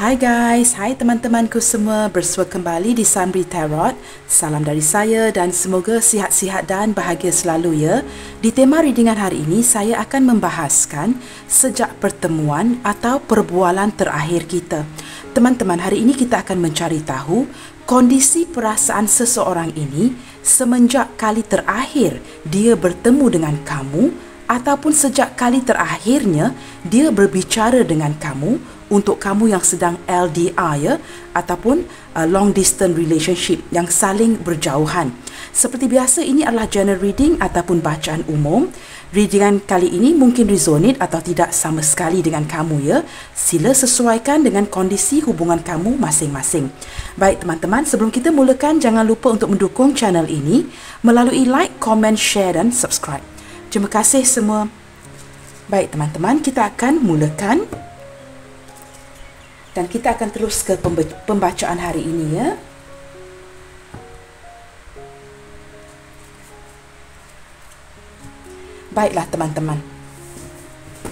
Hai guys, hai teman-temanku semua, bersua kembali di Sunbri Tarot. Salam dari saya dan semoga sihat-sihat dan bahagia selalu ya. Di tema readingan hari ini, saya akan membahaskan sejak pertemuan atau perbualan terakhir kita. Teman-teman, hari ini kita akan mencari tahu kondisi perasaan seseorang ini semenjak kali terakhir dia bertemu dengan kamu ataupun sejak kali terakhirnya dia berbicara dengan kamu untuk kamu yang sedang LDR ya, ataupun long distance relationship yang saling berjauhan. Seperti biasa, ini adalah general reading ataupun bacaan umum. Readingan kali ini mungkin resonate atau tidak sama sekali dengan kamu ya. Sila sesuaikan dengan kondisi hubungan kamu masing-masing. Baik teman-teman, sebelum kita mulakan, jangan lupa untuk mendukung channel ini melalui like, comment, share dan subscribe. Terima kasih semua. Baik teman-teman, kita akan mulakan. Dan kita akan terus ke pembacaan hari ini ya. Baiklah teman-teman.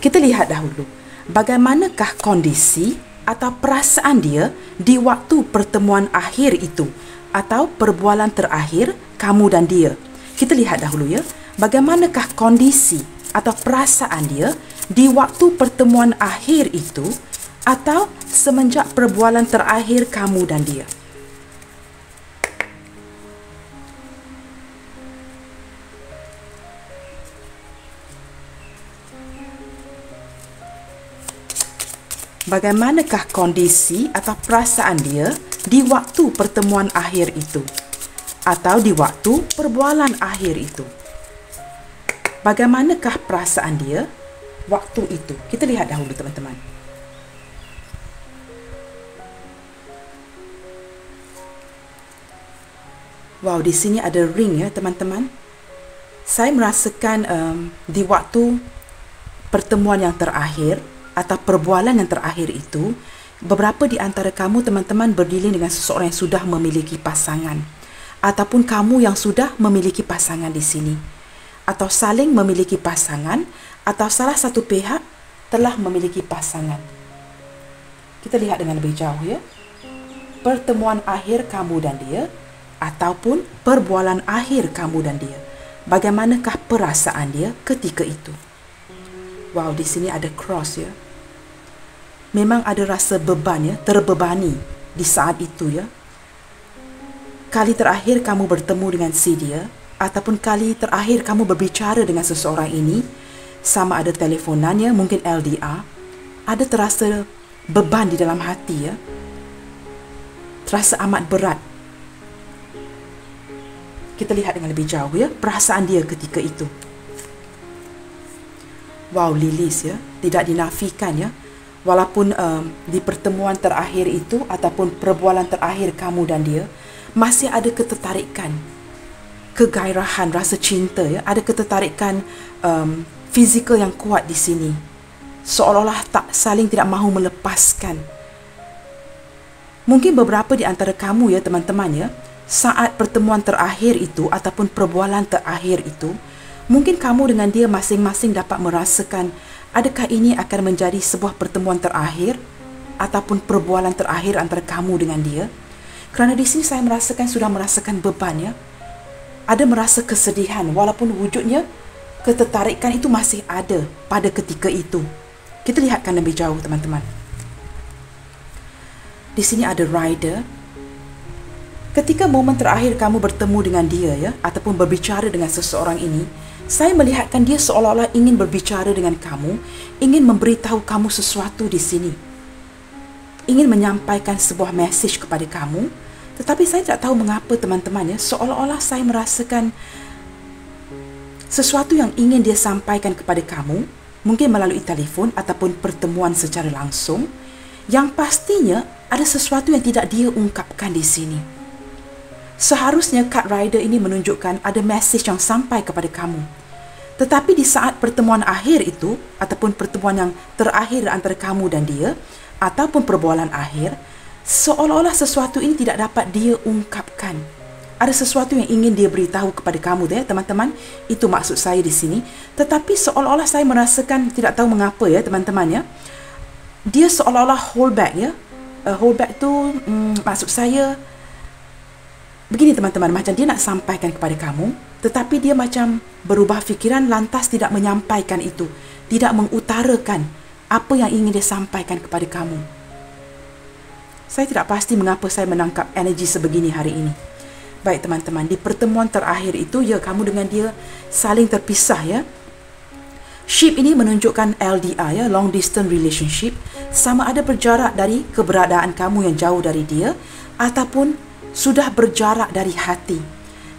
Kita lihat dahulu bagaimanakah kondisi atau perasaan dia di waktu pertemuan akhir itu atau perbualan terakhir kamu dan dia. Kita lihat dahulu ya. Bagaimanakah kondisi atau perasaan dia di waktu pertemuan akhir itu atau semenjak perbualan terakhir kamu dan dia. Bagaimanakah kondisi atau perasaan dia di waktu pertemuan akhir itu atau di waktu perbualan akhir itu. Bagaimanakah perasaan dia waktu itu? Kita lihat dahulu teman-teman. Wow, di sini ada ring ya teman-teman. Saya merasakan di waktu pertemuan yang terakhir atau perbualan yang terakhir itu, beberapa di antara kamu teman-teman berdealing dengan seseorang yang sudah memiliki pasangan, ataupun kamu yang sudah memiliki pasangan di sini, atau saling memiliki pasangan, atau salah satu pihak telah memiliki pasangan. Kita lihat dengan lebih jauh ya. Pertemuan akhir kamu dan dia, ataupun perbualan akhir kamu dan dia. Bagaimanakah perasaan dia ketika itu? Wow, di sini ada cross ya. Memang ada rasa beban ya, terbebani di saat itu ya. Kali terakhir kamu bertemu dengan si dia, ataupun kali terakhir kamu berbicara dengan seseorang ini, sama ada telefonannya, mungkin LDR, ada terasa beban di dalam hati ya. Terasa amat berat. Kita lihat dengan lebih jauh ya, perasaan dia ketika itu. Wow, lilis ya, tidak dinafikan ya. Walaupun di pertemuan terakhir itu ataupun perbualan terakhir kamu dan dia, masih ada ketertarikan, kegairahan, rasa cinta ya. Ada ketertarikan fizikal yang kuat di sini. Seolah-olah saling tidak mahu melepaskan. Mungkin beberapa di antara kamu ya teman-teman ya, saat pertemuan terakhir itu ataupun perbualan terakhir itu, mungkin kamu dengan dia masing-masing dapat merasakan adakah ini akan menjadi sebuah pertemuan terakhir ataupun perbualan terakhir antara kamu dengan dia. Kerana di sini saya sudah merasakan beban ya. Ada merasa kesedihan walaupun wujudnya ketertarikan itu masih ada pada ketika itu. Kita lihatkan lebih jauh teman-teman. Di sini ada rider. Ketika momen terakhir kamu bertemu dengan dia ya, ataupun berbicara dengan seseorang ini, saya melihatkan dia seolah-olah ingin berbicara dengan kamu, ingin memberitahu kamu sesuatu di sini. Ingin menyampaikan sebuah message kepada kamu, tetapi saya tidak tahu mengapa teman-teman ya, seolah-olah saya merasakan sesuatu yang ingin dia sampaikan kepada kamu, mungkin melalui telefon ataupun pertemuan secara langsung, yang pastinya ada sesuatu yang tidak dia ungkapkan di sini. Seharusnya card rider ini menunjukkan ada message yang sampai kepada kamu. Tetapi di saat pertemuan akhir itu, ataupun pertemuan yang terakhir antara kamu dan dia, ataupun perbualan akhir, seolah-olah sesuatu ini tidak dapat dia ungkapkan. Ada sesuatu yang ingin dia beritahu kepada kamu ya teman-teman. Itu maksud saya di sini. Tetapi seolah-olah saya merasakan, tidak tahu mengapa ya teman-teman ya, dia seolah-olah hold back ya. hold back tu maksud saya begini teman-teman, macam dia nak sampaikan kepada kamu, tetapi dia macam berubah fikiran lantas tidak menyampaikan itu, tidak mengutarakan apa yang ingin dia sampaikan kepada kamu. Saya tidak pasti mengapa saya menangkap energi sebegini hari ini. Baik teman-teman, di pertemuan terakhir itu, ya, kamu dengan dia saling terpisah, ya. Ship ini menunjukkan LDR, ya, long distance relationship, sama ada berjarak dari keberadaan kamu yang jauh dari dia ataupun sudah berjarak dari hati.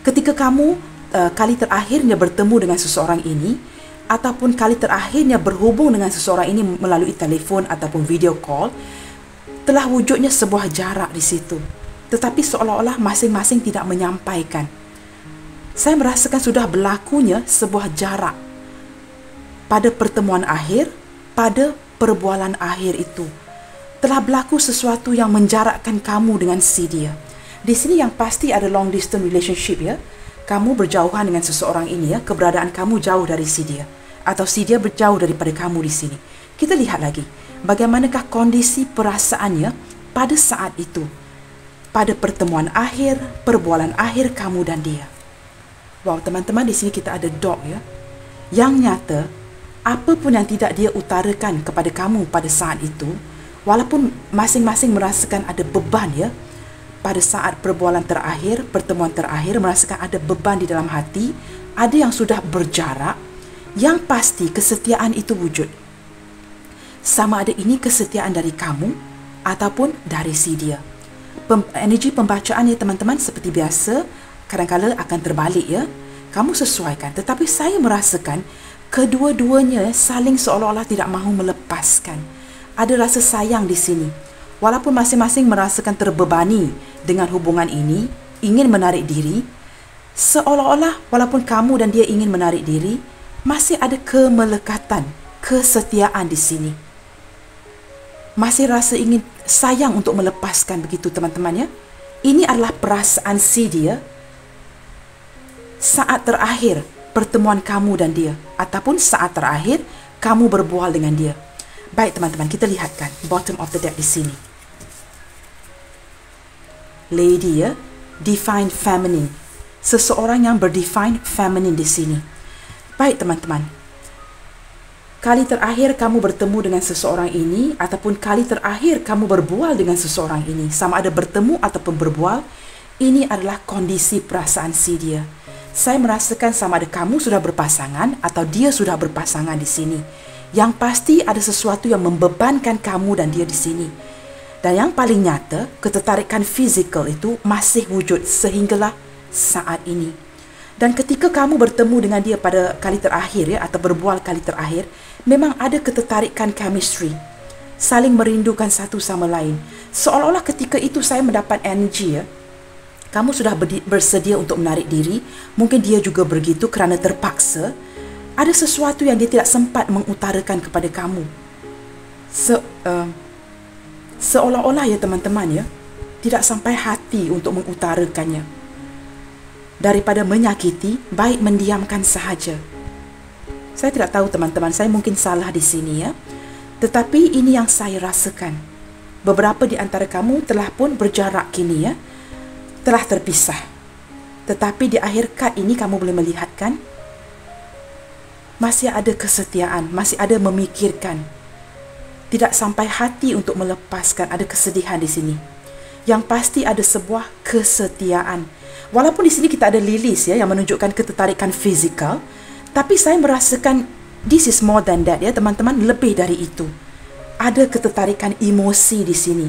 Ketika kamu kali terakhirnya bertemu dengan seseorang ini ataupun kali terakhirnya berhubung dengan seseorang ini melalui telefon ataupun video call, telah wujudnya sebuah jarak di situ. Tetapi seolah-olah masing-masing tidak menyampaikan. Saya merasakan sudah berlakunya sebuah jarak pada pertemuan akhir, pada perbualan akhir itu. Telah berlaku sesuatu yang menjarakkan kamu dengan si dia. Di sini yang pasti ada long distance relationship, ya. Kamu berjauhan dengan seseorang ini, ya. Keberadaan kamu jauh dari si dia. Atau si dia berjauh daripada kamu di sini. Kita lihat lagi, bagaimanakah kondisi perasaannya pada saat itu. Pada pertemuan akhir, perbualan akhir kamu dan dia. Wow, teman-teman, di sini kita ada dog, ya. Yang nyata, apa pun yang tidak dia utarakan kepada kamu pada saat itu, walaupun masing-masing merasakan ada beban, ya, pada saat perbualan terakhir, pertemuan terakhir, merasakan ada beban di dalam hati, ada yang sudah berjarak, yang pasti kesetiaan itu wujud. Sama ada ini kesetiaan dari kamu ataupun dari si dia. Energi pembacaan, ya teman-teman, seperti biasa, kadang-kadang akan terbalik, ya. Kamu sesuaikan, tetapi saya merasakan kedua-duanya saling seolah-olah tidak mahu melepaskan. Ada rasa sayang di sini. Walaupun masing-masing merasakan terbebani dengan hubungan ini, ingin menarik diri, seolah-olah walaupun kamu dan dia ingin menarik diri, masih ada kemelekatan, kesetiaan di sini. Masih rasa ingin sayang untuk melepaskan, begitu teman-teman, ya. Ini adalah perasaan si dia saat terakhir pertemuan kamu dan dia, ataupun saat terakhir kamu berbual dengan dia. Baik teman-teman, kita lihatkan bottom of the deck di sini. Lady, ya, define feminine. Seseorang yang berdefine feminine di sini. Baik teman-teman, kali terakhir kamu bertemu dengan seseorang ini ataupun kali terakhir kamu berbual dengan seseorang ini, sama ada bertemu ataupun berbual, ini adalah kondisi perasaan si dia. Saya merasakan sama ada kamu sudah berpasangan atau dia sudah berpasangan di sini. Yang pasti ada sesuatu yang membebankan kamu dan dia di sini. Dan yang paling nyata, ketertarikan fizikal itu masih wujud sehinggalah saat ini. Dan ketika kamu bertemu dengan dia pada kali terakhir, ya, atau berbual kali terakhir, memang ada ketertarikan chemistry. Saling merindukan satu sama lain. Seolah-olah ketika itu saya mendapat energi, ya. Kamu sudah bersedia untuk menarik diri. Mungkin dia juga begitu kerana terpaksa. Ada sesuatu yang dia tidak sempat mengutarakan kepada kamu. Seolah-olah, ya teman-teman, ya, tidak sampai hati untuk mengutarakannya. Daripada menyakiti, baik mendiamkan sahaja. Saya tidak tahu teman-teman, saya mungkin salah di sini, ya. Tetapi ini yang saya rasakan. Beberapa di antara kamu telah pun berjarak kini, ya. Telah terpisah. Tetapi di akhir kad ini kamu boleh melihatkan masih ada kesetiaan, masih ada memikirkan. Tidak sampai hati untuk melepaskan, ada kesedihan di sini. Yang pasti ada sebuah kesetiaan. Walaupun di sini kita ada lilis, ya, yang menunjukkan ketertarikan fizikal, tapi saya merasakan this is more than that, ya teman-teman, lebih dari itu. Ada ketertarikan emosi di sini.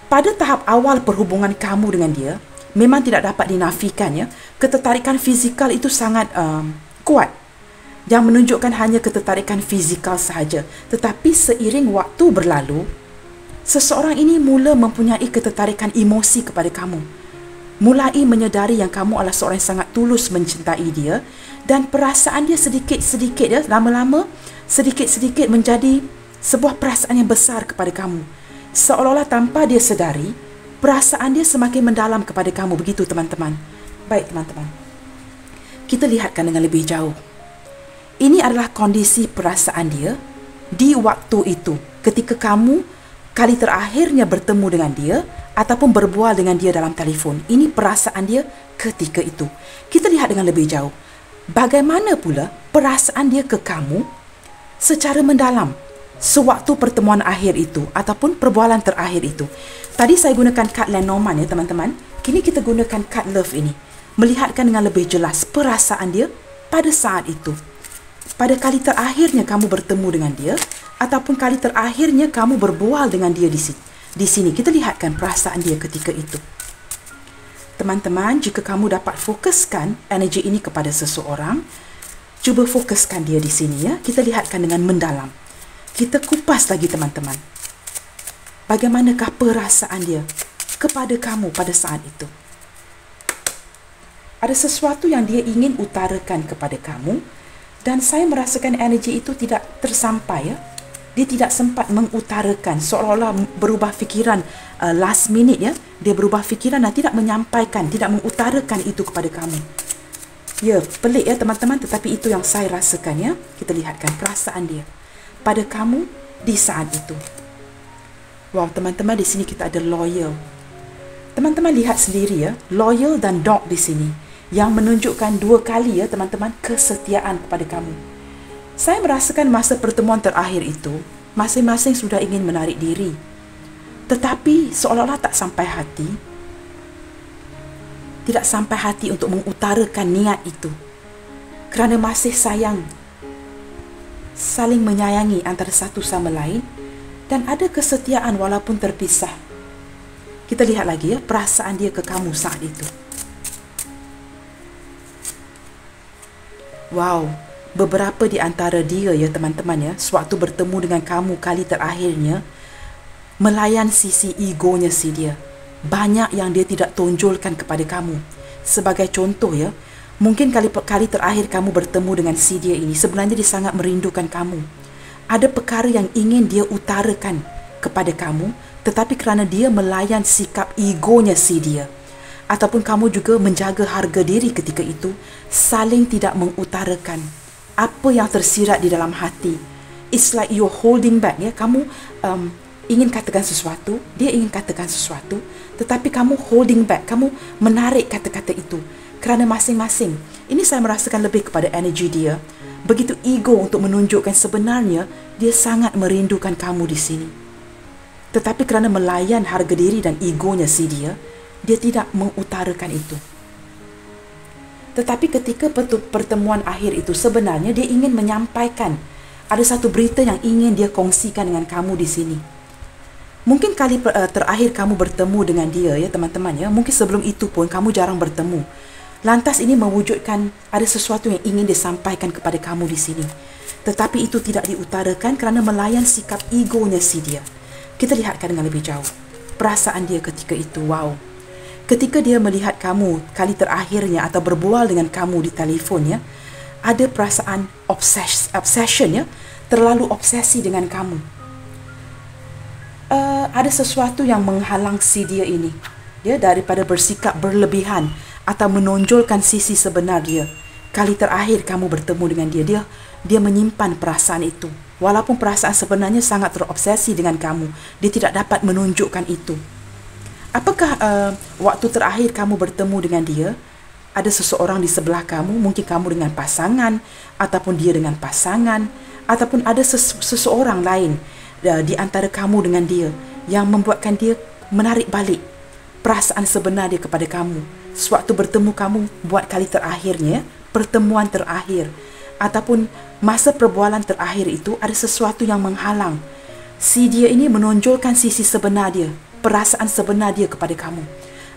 Pada tahap awal perhubungan kamu dengan dia, memang tidak dapat dinafikan, ya. Ketertarikan fizikal itu sangat kuat. Yang menunjukkan hanya ketertarikan fizikal sahaja. Tetapi seiring waktu berlalu, seseorang ini mula mempunyai ketertarikan emosi kepada kamu. Mulai menyedari yang kamu adalah seorang yang sangat tulus mencintai dia. Dan perasaan dia sedikit-sedikit, ya, lama-lama, sedikit-sedikit menjadi sebuah perasaan yang besar kepada kamu. Seolah-olah tanpa dia sedari, perasaan dia semakin mendalam kepada kamu. Begitu teman-teman. Baik teman-teman, kita lihatkan dengan lebih jauh. Ini adalah kondisi perasaan dia di waktu itu, ketika kamu kali terakhirnya bertemu dengan dia ataupun berbual dengan dia dalam telefon. Ini perasaan dia ketika itu. Kita lihat dengan lebih jauh. Bagaimana pula perasaan dia ke kamu secara mendalam sewaktu pertemuan akhir itu ataupun perbualan terakhir itu. Tadi saya gunakan kad Lenormand ya teman-teman. Kini kita gunakan kad love ini. Melihatkan dengan lebih jelas perasaan dia pada saat itu. Pada kali terakhirnya kamu bertemu dengan dia ataupun kali terakhirnya kamu berbual dengan dia di sini. Di sini kita lihatkan perasaan dia ketika itu. Teman-teman, jika kamu dapat fokuskan energi ini kepada seseorang, cuba fokuskan dia di sini ya. Kita lihatkan dengan mendalam. Kita kupas lagi teman-teman. Bagaimanakah perasaan dia kepada kamu pada saat itu? Ada sesuatu yang dia ingin utarakan kepada kamu dan saya merasakan energi itu tidak tersampai ya. Dia tidak sempat mengutarakan, seolah-olah berubah fikiran last minute ya. Dia berubah fikiran dan tidak menyampaikan, tidak mengutarakan itu kepada kamu. Ya, pelik ya teman-teman, tetapi itu yang saya rasakan ya. Kita lihatkan perasaan dia pada kamu di saat itu. Wow, teman-teman, di sini kita ada loyal. Teman-teman lihat sendiri ya, loyal dan dog di sini yang menunjukkan dua kali ya teman-teman kesetiaan kepada kamu. Saya merasakan masa pertemuan terakhir itu, masing-masing sudah ingin menarik diri. Tetapi seolah-olah tak sampai hati. Tidak sampai hati untuk mengutarakan niat itu. Kerana masih sayang. Saling menyayangi antara satu sama lain. Dan ada kesetiaan walaupun terpisah. Kita lihat lagi ya, perasaan dia ke kamu saat itu. Wow. Beberapa di antara dia ya teman-teman ya, sewaktu bertemu dengan kamu kali terakhirnya, melayan sisi egonya si dia. Banyak yang dia tidak tonjolkan kepada kamu. Sebagai contoh ya, mungkin kali terakhir kamu bertemu dengan si dia ini, sebenarnya dia sangat merindukan kamu. Ada perkara yang ingin dia utarakan kepada kamu, tetapi kerana dia melayan sikap egonya si dia, ataupun kamu juga menjaga harga diri ketika itu, saling tidak mengutarakan apa yang tersirat di dalam hati. It's like you're holding back ya. Kamu ingin katakan sesuatu, dia ingin katakan sesuatu, tetapi kamu holding back, kamu menarik kata-kata itu kerana masing-masing. Ini saya merasakan lebih kepada energi dia. Begitu ego untuk menunjukkan sebenarnya dia sangat merindukan kamu di sini. Tetapi kerana melayan harga diri dan egonya si dia tidak mengutarakan itu. Tetapi ketika pertemuan akhir itu, sebenarnya dia ingin menyampaikan ada satu berita yang ingin dia kongsikan dengan kamu di sini. Mungkin kali terakhir kamu bertemu dengan dia ya teman-teman ya, mungkin sebelum itu pun kamu jarang bertemu. Lantas ini mewujudkan ada sesuatu yang ingin disampaikan kepada kamu di sini. Tetapi itu tidak diutarakan kerana melayan sikap egonya si dia. Kita lihatkan dengan lebih jauh. Perasaan dia ketika itu, wow. Ketika dia melihat kamu kali terakhirnya atau berbual dengan kamu di telefon ya, ada perasaan obsession ya, terlalu obsesi dengan kamu. Ada sesuatu yang menghalang si dia ini, dia daripada bersikap berlebihan atau menonjolkan sisi sebenar dia. Kali terakhir kamu bertemu dengan dia menyimpan perasaan itu. Walaupun perasaan sebenarnya sangat terobsesi dengan kamu, dia tidak dapat menunjukkan itu. Apakah waktu terakhir kamu bertemu dengan dia, ada seseorang di sebelah kamu, mungkin kamu dengan pasangan, ataupun dia dengan pasangan, ataupun ada seseorang lain di antara kamu dengan dia, yang membuatkan dia menarik balik perasaan sebenar dia kepada kamu. Sewaktu bertemu kamu buat kali terakhirnya, pertemuan terakhir, ataupun masa perbualan terakhir itu, ada sesuatu yang menghalang. Si dia ini menonjolkan sisi sebenar dia, perasaan sebenar dia kepada kamu.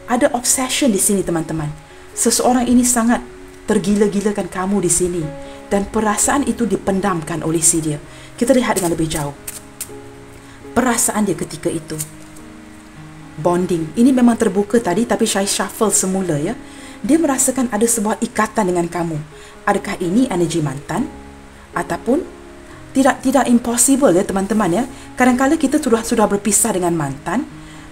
Ada obsession di sini teman-teman. Seseorang ini sangat tergila-gilakan kamu di sini dan perasaan itu dipendamkan oleh si dia. Kita lihat dengan lebih jauh. Perasaan dia ketika itu. Bonding. Ini memang terbuka tadi tapi saya shuffle semula ya. Dia merasakan ada sebuah ikatan dengan kamu. Adakah ini energi mantan ataupun tidak impossible ya teman-teman ya. Kadang-kadang kita sudah berpisah dengan mantan,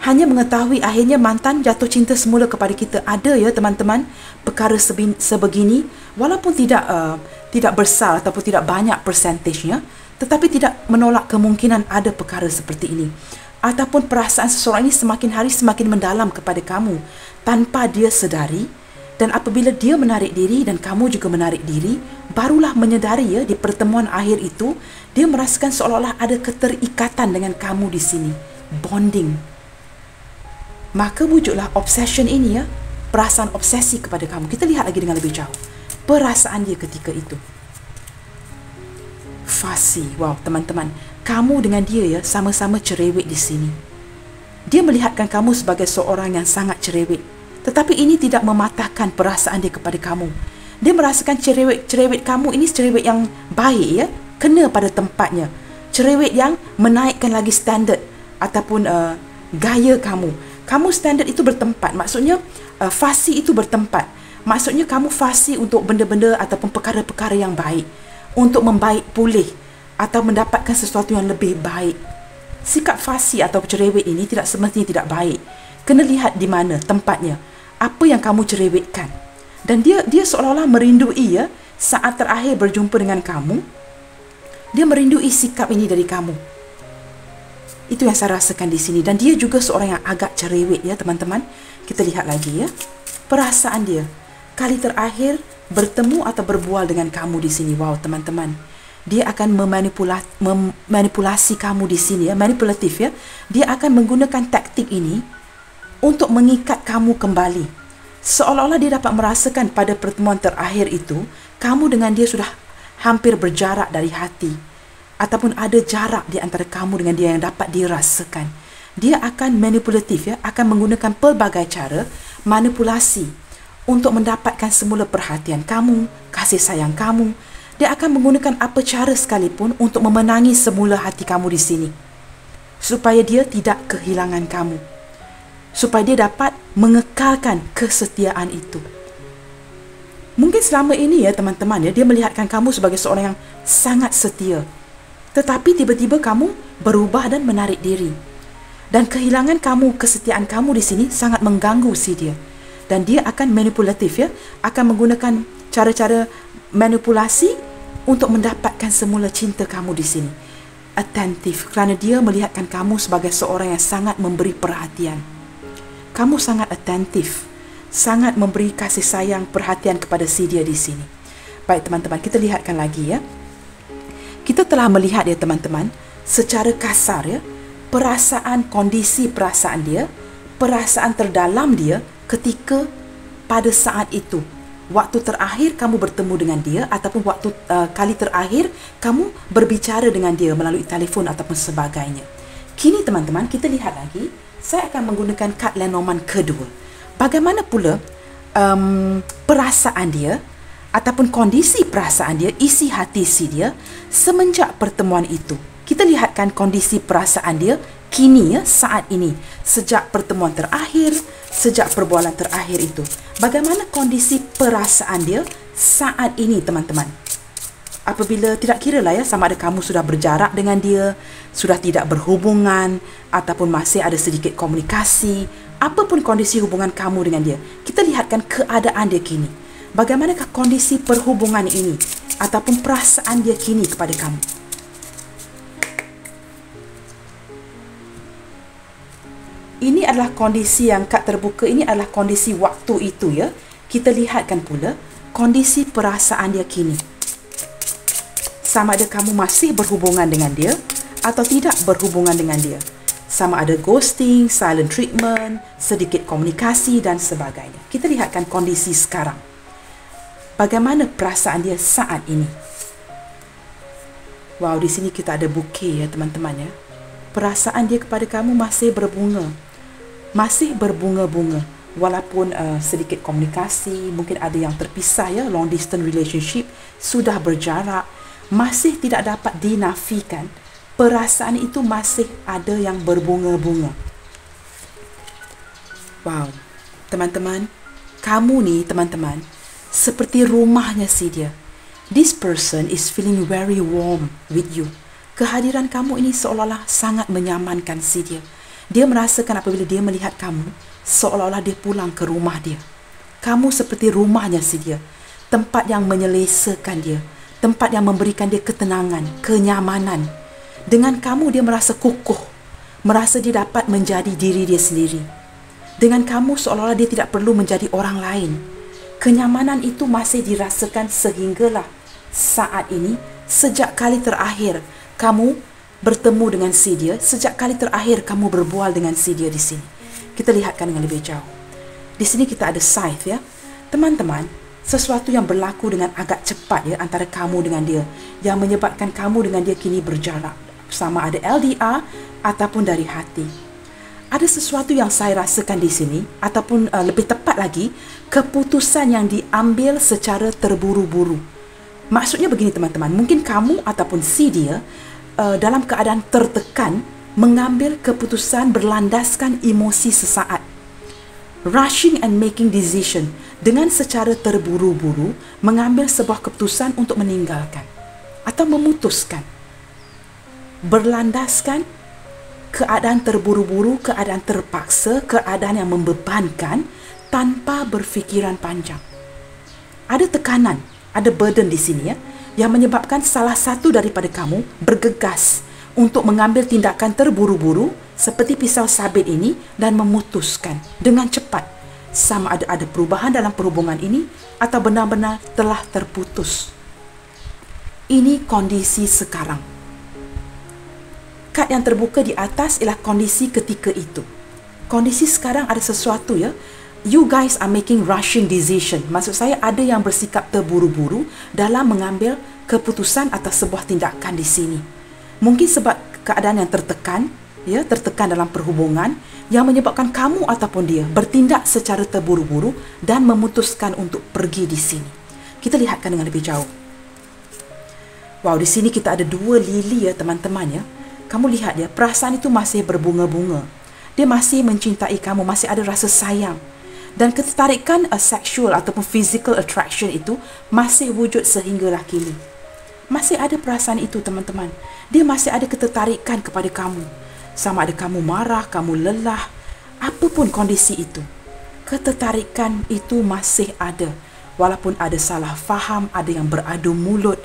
hanya mengetahui akhirnya mantan jatuh cinta semula kepada kita. Ada ya teman-teman perkara sebegini, walaupun tidak besar ataupun tidak banyak persentasenya, tetapi tidak menolak kemungkinan ada perkara seperti ini. ataupun perasaan seseorang ini semakin hari semakin mendalam kepada kamu tanpa dia sedari. Dan apabila dia menarik diri dan kamu juga menarik diri, barulah menyedari ya, di pertemuan akhir itu dia merasakan seolah-olah ada keterikatan dengan kamu di sini, bonding. Maka wujudlah obsession ini ya, perasaan obsesi kepada kamu. Kita lihat lagi dengan lebih jauh perasaan dia ketika itu. Fasi. Wow, teman-teman, kamu dengan dia ya sama-sama cerewet di sini. Dia melihatkan kamu sebagai seorang yang sangat cerewet. Tetapi ini tidak mematahkan perasaan dia kepada kamu. Dia merasakan cerewet kamu ini cerewet yang baik ya, kena pada tempatnya. Cerewet yang menaikkan lagi standard ataupun gaya kamu. Kamu standard itu bertempat. Maksudnya fasi itu bertempat. Maksudnya kamu fasi untuk benda-benda ataupun perkara-perkara yang baik, untuk membaik pulih atau mendapatkan sesuatu yang lebih baik. Sikap fasi atau cerewet ini tidak semestinya tidak baik. Kena lihat di mana tempatnya, apa yang kamu cerewetkan. Dan dia seolah-olah merindui ya, saat terakhir berjumpa dengan kamu, dia merindui sikap ini dari kamu. Itu yang saya rasakan di sini. Dan dia juga seorang yang agak cerewet ya teman-teman. Kita lihat lagi ya, perasaan dia kali terakhir bertemu atau berbual dengan kamu di sini. Wow teman-teman, dia akan memanipulasi kamu di sini ya, manipulatif ya. Dia akan menggunakan taktik ini untuk mengikat kamu kembali. Seolah-olah dia dapat merasakan pada pertemuan terakhir itu, kamu dengan dia sudah hampir berjarak dari hati. Ataupun ada jarak di antara kamu dengan dia yang dapat dirasakan. Dia akan manipulatif ya, akan menggunakan pelbagai cara manipulasi untuk mendapatkan semula perhatian kamu, kasih sayang kamu. Dia akan menggunakan apa cara sekalipun untuk memenangi semula hati kamu di sini. Supaya dia tidak kehilangan kamu. Supaya dia dapat mengekalkan kesetiaan itu. Mungkin selama ini ya teman-teman ya, dia melihatkan kamu sebagai seorang yang sangat setia. Tetapi tiba-tiba kamu berubah dan menarik diri. Dan kehilangan kamu, kesetiaan kamu di sini sangat mengganggu si dia. Dan dia akan manipulatif ya, akan menggunakan cara-cara manipulasi untuk mendapatkan semula cinta kamu di sini. Attentif, kerana dia melihatkan kamu sebagai seorang yang sangat memberi perhatian. Kamu sangat attentif, sangat memberi kasih sayang, perhatian kepada si dia di sini. Baik teman-teman, kita lihatkan lagi ya. Kita telah melihat ya teman-teman, secara kasar ya, perasaan, kondisi perasaan dia, perasaan terdalam dia ketika pada saat itu, waktu terakhir kamu bertemu dengan dia ataupun waktu kali terakhir kamu berbicara dengan dia melalui telefon ataupun sebagainya. Kini teman-teman, kita lihat lagi, saya akan menggunakan kad Lenormand kedua. Bagaimana pula perasaan dia ataupun kondisi perasaan dia, isi hati si dia semenjak pertemuan itu. Kita lihatkan kondisi perasaan dia kini ya, saat ini, sejak pertemuan terakhir, sejak perbualan terakhir itu. Bagaimana kondisi perasaan dia saat ini teman-teman? Apabila tidak kira lah ya, sama ada kamu sudah berjarak dengan dia, sudah tidak berhubungan, ataupun masih ada sedikit komunikasi, apapun kondisi hubungan kamu dengan dia, kita lihatkan keadaan dia kini. Bagaimanakah kondisi perhubungan ini ataupun perasaan dia kini kepada kamu? Ini adalah kondisi yang kad terbuka, ini adalah kondisi waktu itu ya. Kita lihatkan pula kondisi perasaan dia kini. Sama ada kamu masih berhubungan dengan dia atau tidak berhubungan dengan dia. Sama ada ghosting, silent treatment, sedikit komunikasi dan sebagainya. Kita lihatkan kondisi sekarang. Bagaimana perasaan dia saat ini? Wow, di sini kita ada bouquet ya teman-teman ya. Perasaan dia kepada kamu masih berbunga. Masih berbunga-bunga. Walaupun sedikit komunikasi, mungkin ada yang terpisah ya, long distance relationship, sudah berjarak, masih tidak dapat dinafikan. Perasaan itu masih ada yang berbunga-bunga. Wow, teman-teman, kamu nih teman-teman, seperti rumahnya si dia. This person is feeling very warm with you. Kehadiran kamu ini seolah-olah sangat menyamankan si dia. Dia merasakan apabila dia melihat kamu, seolah-olah dia pulang ke rumah dia. Kamu seperti rumahnya si dia. Tempat yang menyelesakan dia. Tempat yang memberikan dia ketenangan, kenyamanan. Dengan kamu dia merasa kukuh. merasa dia dapat menjadi diri dia sendiri. Dengan kamu seolah-olah dia tidak perlu menjadi orang lain. Kenyamanan itu masih dirasakan sehinggalah saat ini, sejak kali terakhir kamu bertemu dengan si dia, sejak kali terakhir kamu berbual dengan si dia di sini. Kita lihatkan dengan lebih jauh. Di sini kita ada scythe ya. Teman-teman, sesuatu yang berlaku dengan agak cepat ya antara kamu dengan dia, yang menyebabkan kamu dengan dia kini berjarak. Sama ada LDR ataupun dari hati. Ada sesuatu yang saya rasakan di sini, ataupun lebih tepat lagi, keputusan yang diambil secara terburu-buru. Maksudnya begini teman-teman, mungkin kamu ataupun si dia dalam keadaan tertekan mengambil keputusan berlandaskan emosi sesaat. Rushing and making decision, dengan secara terburu-buru mengambil sebuah keputusan untuk meninggalkan atau memutuskan. Berlandaskan keadaan terburu-buru, keadaan terpaksa, keadaan yang membebankan tanpa berfikiran panjang. Ada tekanan, ada burden di sini ya, yang menyebabkan salah satu daripada kamu bergegas untuk mengambil tindakan terburu-buru seperti pisau sabit ini dan memutuskan dengan cepat. Sama ada perubahan dalam perhubungan ini atau benar-benar telah terputus. Ini kondisi sekarang. Kad yang terbuka di atas ialah kondisi ketika itu. Kondisi sekarang ada sesuatu ya. You guys are making rushing decision. Maksud saya ada yang bersikap terburu-buru dalam mengambil keputusan atas sebuah tindakan di sini. Mungkin sebab keadaan yang tertekan, ya, tertekan dalam perhubungan yang menyebabkan kamu ataupun dia bertindak secara terburu-buru dan memutuskan untuk pergi di sini. Kita lihatkan dengan lebih jauh. Wow, di sini kita ada dua lili ya teman-teman ya. Kamu lihat ya, perasaan itu masih berbunga-bunga. Dia masih mencintai kamu, masih ada rasa sayang. Dan ketertarikan sexual ataupun physical attraction itu masih wujud sehinggalah kini. Masih ada perasaan itu teman-teman. Dia masih ada ketertarikan kepada kamu. Sama ada kamu marah, kamu lelah, apapun kondisi itu. Ketertarikan itu masih ada. Walaupun ada salah faham, ada yang beradu mulut,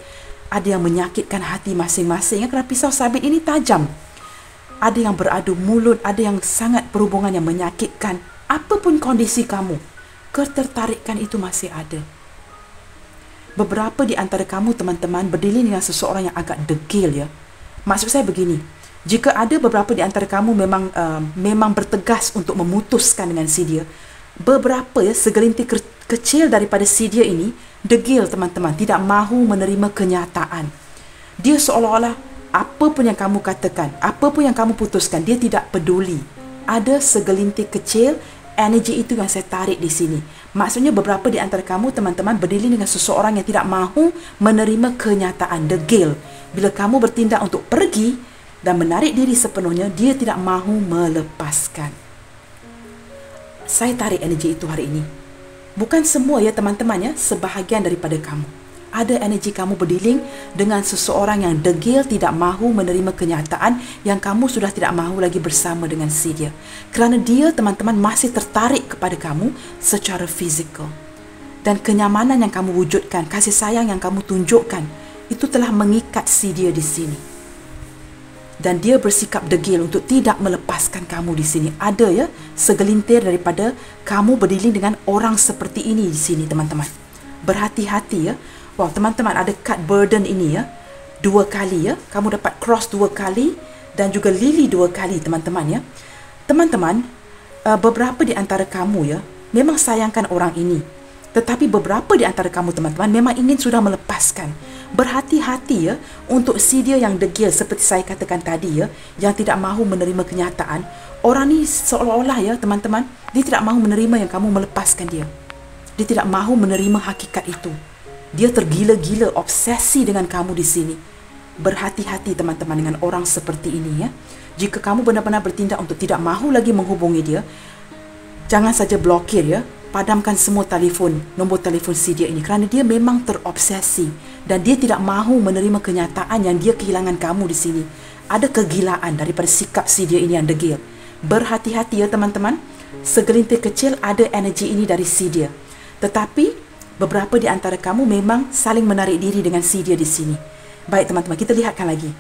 ada yang menyakitkan hati masing-masing. Kerana pisau sabit ini tajam. Ada yang beradu mulut, ada yang sangat berhubungan yang menyakitkan. Apapun kondisi kamu, ketertarikan itu masih ada. Beberapa di antara kamu teman-teman berdiri dengan seseorang yang agak degil ya. Maksud saya begini, jika ada beberapa di antara kamu memang bertegas untuk memutuskan dengan si dia, beberapa ya segelintir kecil daripada si dia ini degil teman-teman, tidak mahu menerima kenyataan. Dia seolah-olah apa pun yang kamu katakan, apa pun yang kamu putuskan, dia tidak peduli. Ada segelintir kecil energi itu yang saya tarik di sini. Maksudnya beberapa di antara kamu teman-teman berdiri dengan seseorang yang tidak mahu menerima kenyataan, degil. Bila kamu bertindak untuk pergi dan menarik diri sepenuhnya, dia tidak mahu melepaskan. Saya tarik energi itu hari ini. Bukan semua ya teman-teman ya, sebahagian daripada kamu. Ada energi kamu berdealing dengan seseorang yang degil, tidak mahu menerima kenyataan yang kamu sudah tidak mahu lagi bersama dengan si dia. Kerana dia teman-teman masih tertarik kepada kamu secara fizikal. Dan kenyamanan yang kamu wujudkan, kasih sayang yang kamu tunjukkan, itu telah mengikat si dia di sini. Dan dia bersikap degil untuk tidak melepaskan kamu di sini. Ada ya segelintir daripada kamu berdealing dengan orang seperti ini di sini teman-teman. Berhati-hati ya. Wow, teman-teman ada kad burden ini ya. 2 kali ya. Kamu dapat cross 2 kali dan juga lily 2 kali teman-teman ya. Teman-teman, beberapa di antara kamu ya memang sayangkan orang ini. Tetapi beberapa di antara kamu teman-teman memang ingin sudah melepaskan. Berhati-hati ya untuk si dia yang degil seperti saya katakan tadi ya, yang tidak mahu menerima kenyataan. Orang ni seolah-olah ya teman-teman, dia tidak mahu menerima yang kamu melepaskan dia. Dia tidak mahu menerima hakikat itu. Dia tergila-gila, obsesi dengan kamu di sini. Berhati-hati teman-teman dengan orang seperti ini ya. Jika kamu benar-benar bertindak untuk tidak mahu lagi menghubungi dia, jangan saja blokir ya. Padamkan semua telefon, nombor telefon si dia ini. Kerana dia memang terobsesi. Dan dia tidak mahu menerima kenyataan yang dia kehilangan kamu di sini. Ada kegilaan daripada sikap si dia ini yang degil. Berhati-hati ya teman-teman. Segelintir kecil ada energi ini dari si dia. Tetapi beberapa di antara kamu memang saling menarik diri dengan si dia di sini. Baik teman-teman, kita lihatkan lagi.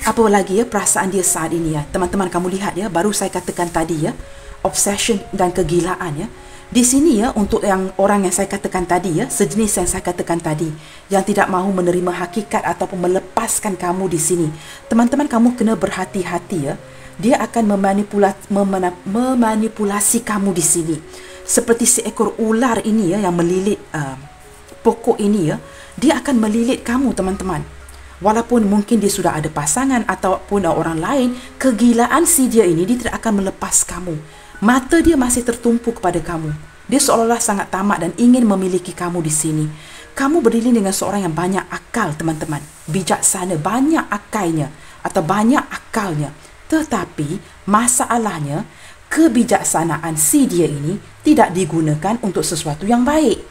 Apa lagi ya perasaan dia saat ini ya. Teman-teman kamu lihat ya, baru saya katakan tadi ya, obsession dan kegilaan ya. Di sini ya, untuk yang orang yang saya katakan tadi ya, sejenis yang saya katakan tadi, yang tidak mahu menerima hakikat ataupun melepaskan kamu di sini. Teman-teman kamu kena berhati-hati ya. Dia akan memanipulasi kamu di sini. Seperti seekor ular ini ya, yang melilit pokok ini ya, dia akan melilit kamu teman-teman. Walaupun mungkin dia sudah ada pasangan ataupun orang lain, kegilaan si dia ini, dia tidak akan melepas kamu. Mata dia masih tertumpu kepada kamu. Dia seolah-olah sangat tamak dan ingin memiliki kamu di sini. Kamu berdiri dengan seorang yang banyak akal teman-teman. Bijaksana, banyak akalnya atau banyak akalnya. Tetapi masalahnya, kebijaksanaan si dia ini tidak digunakan untuk sesuatu yang baik.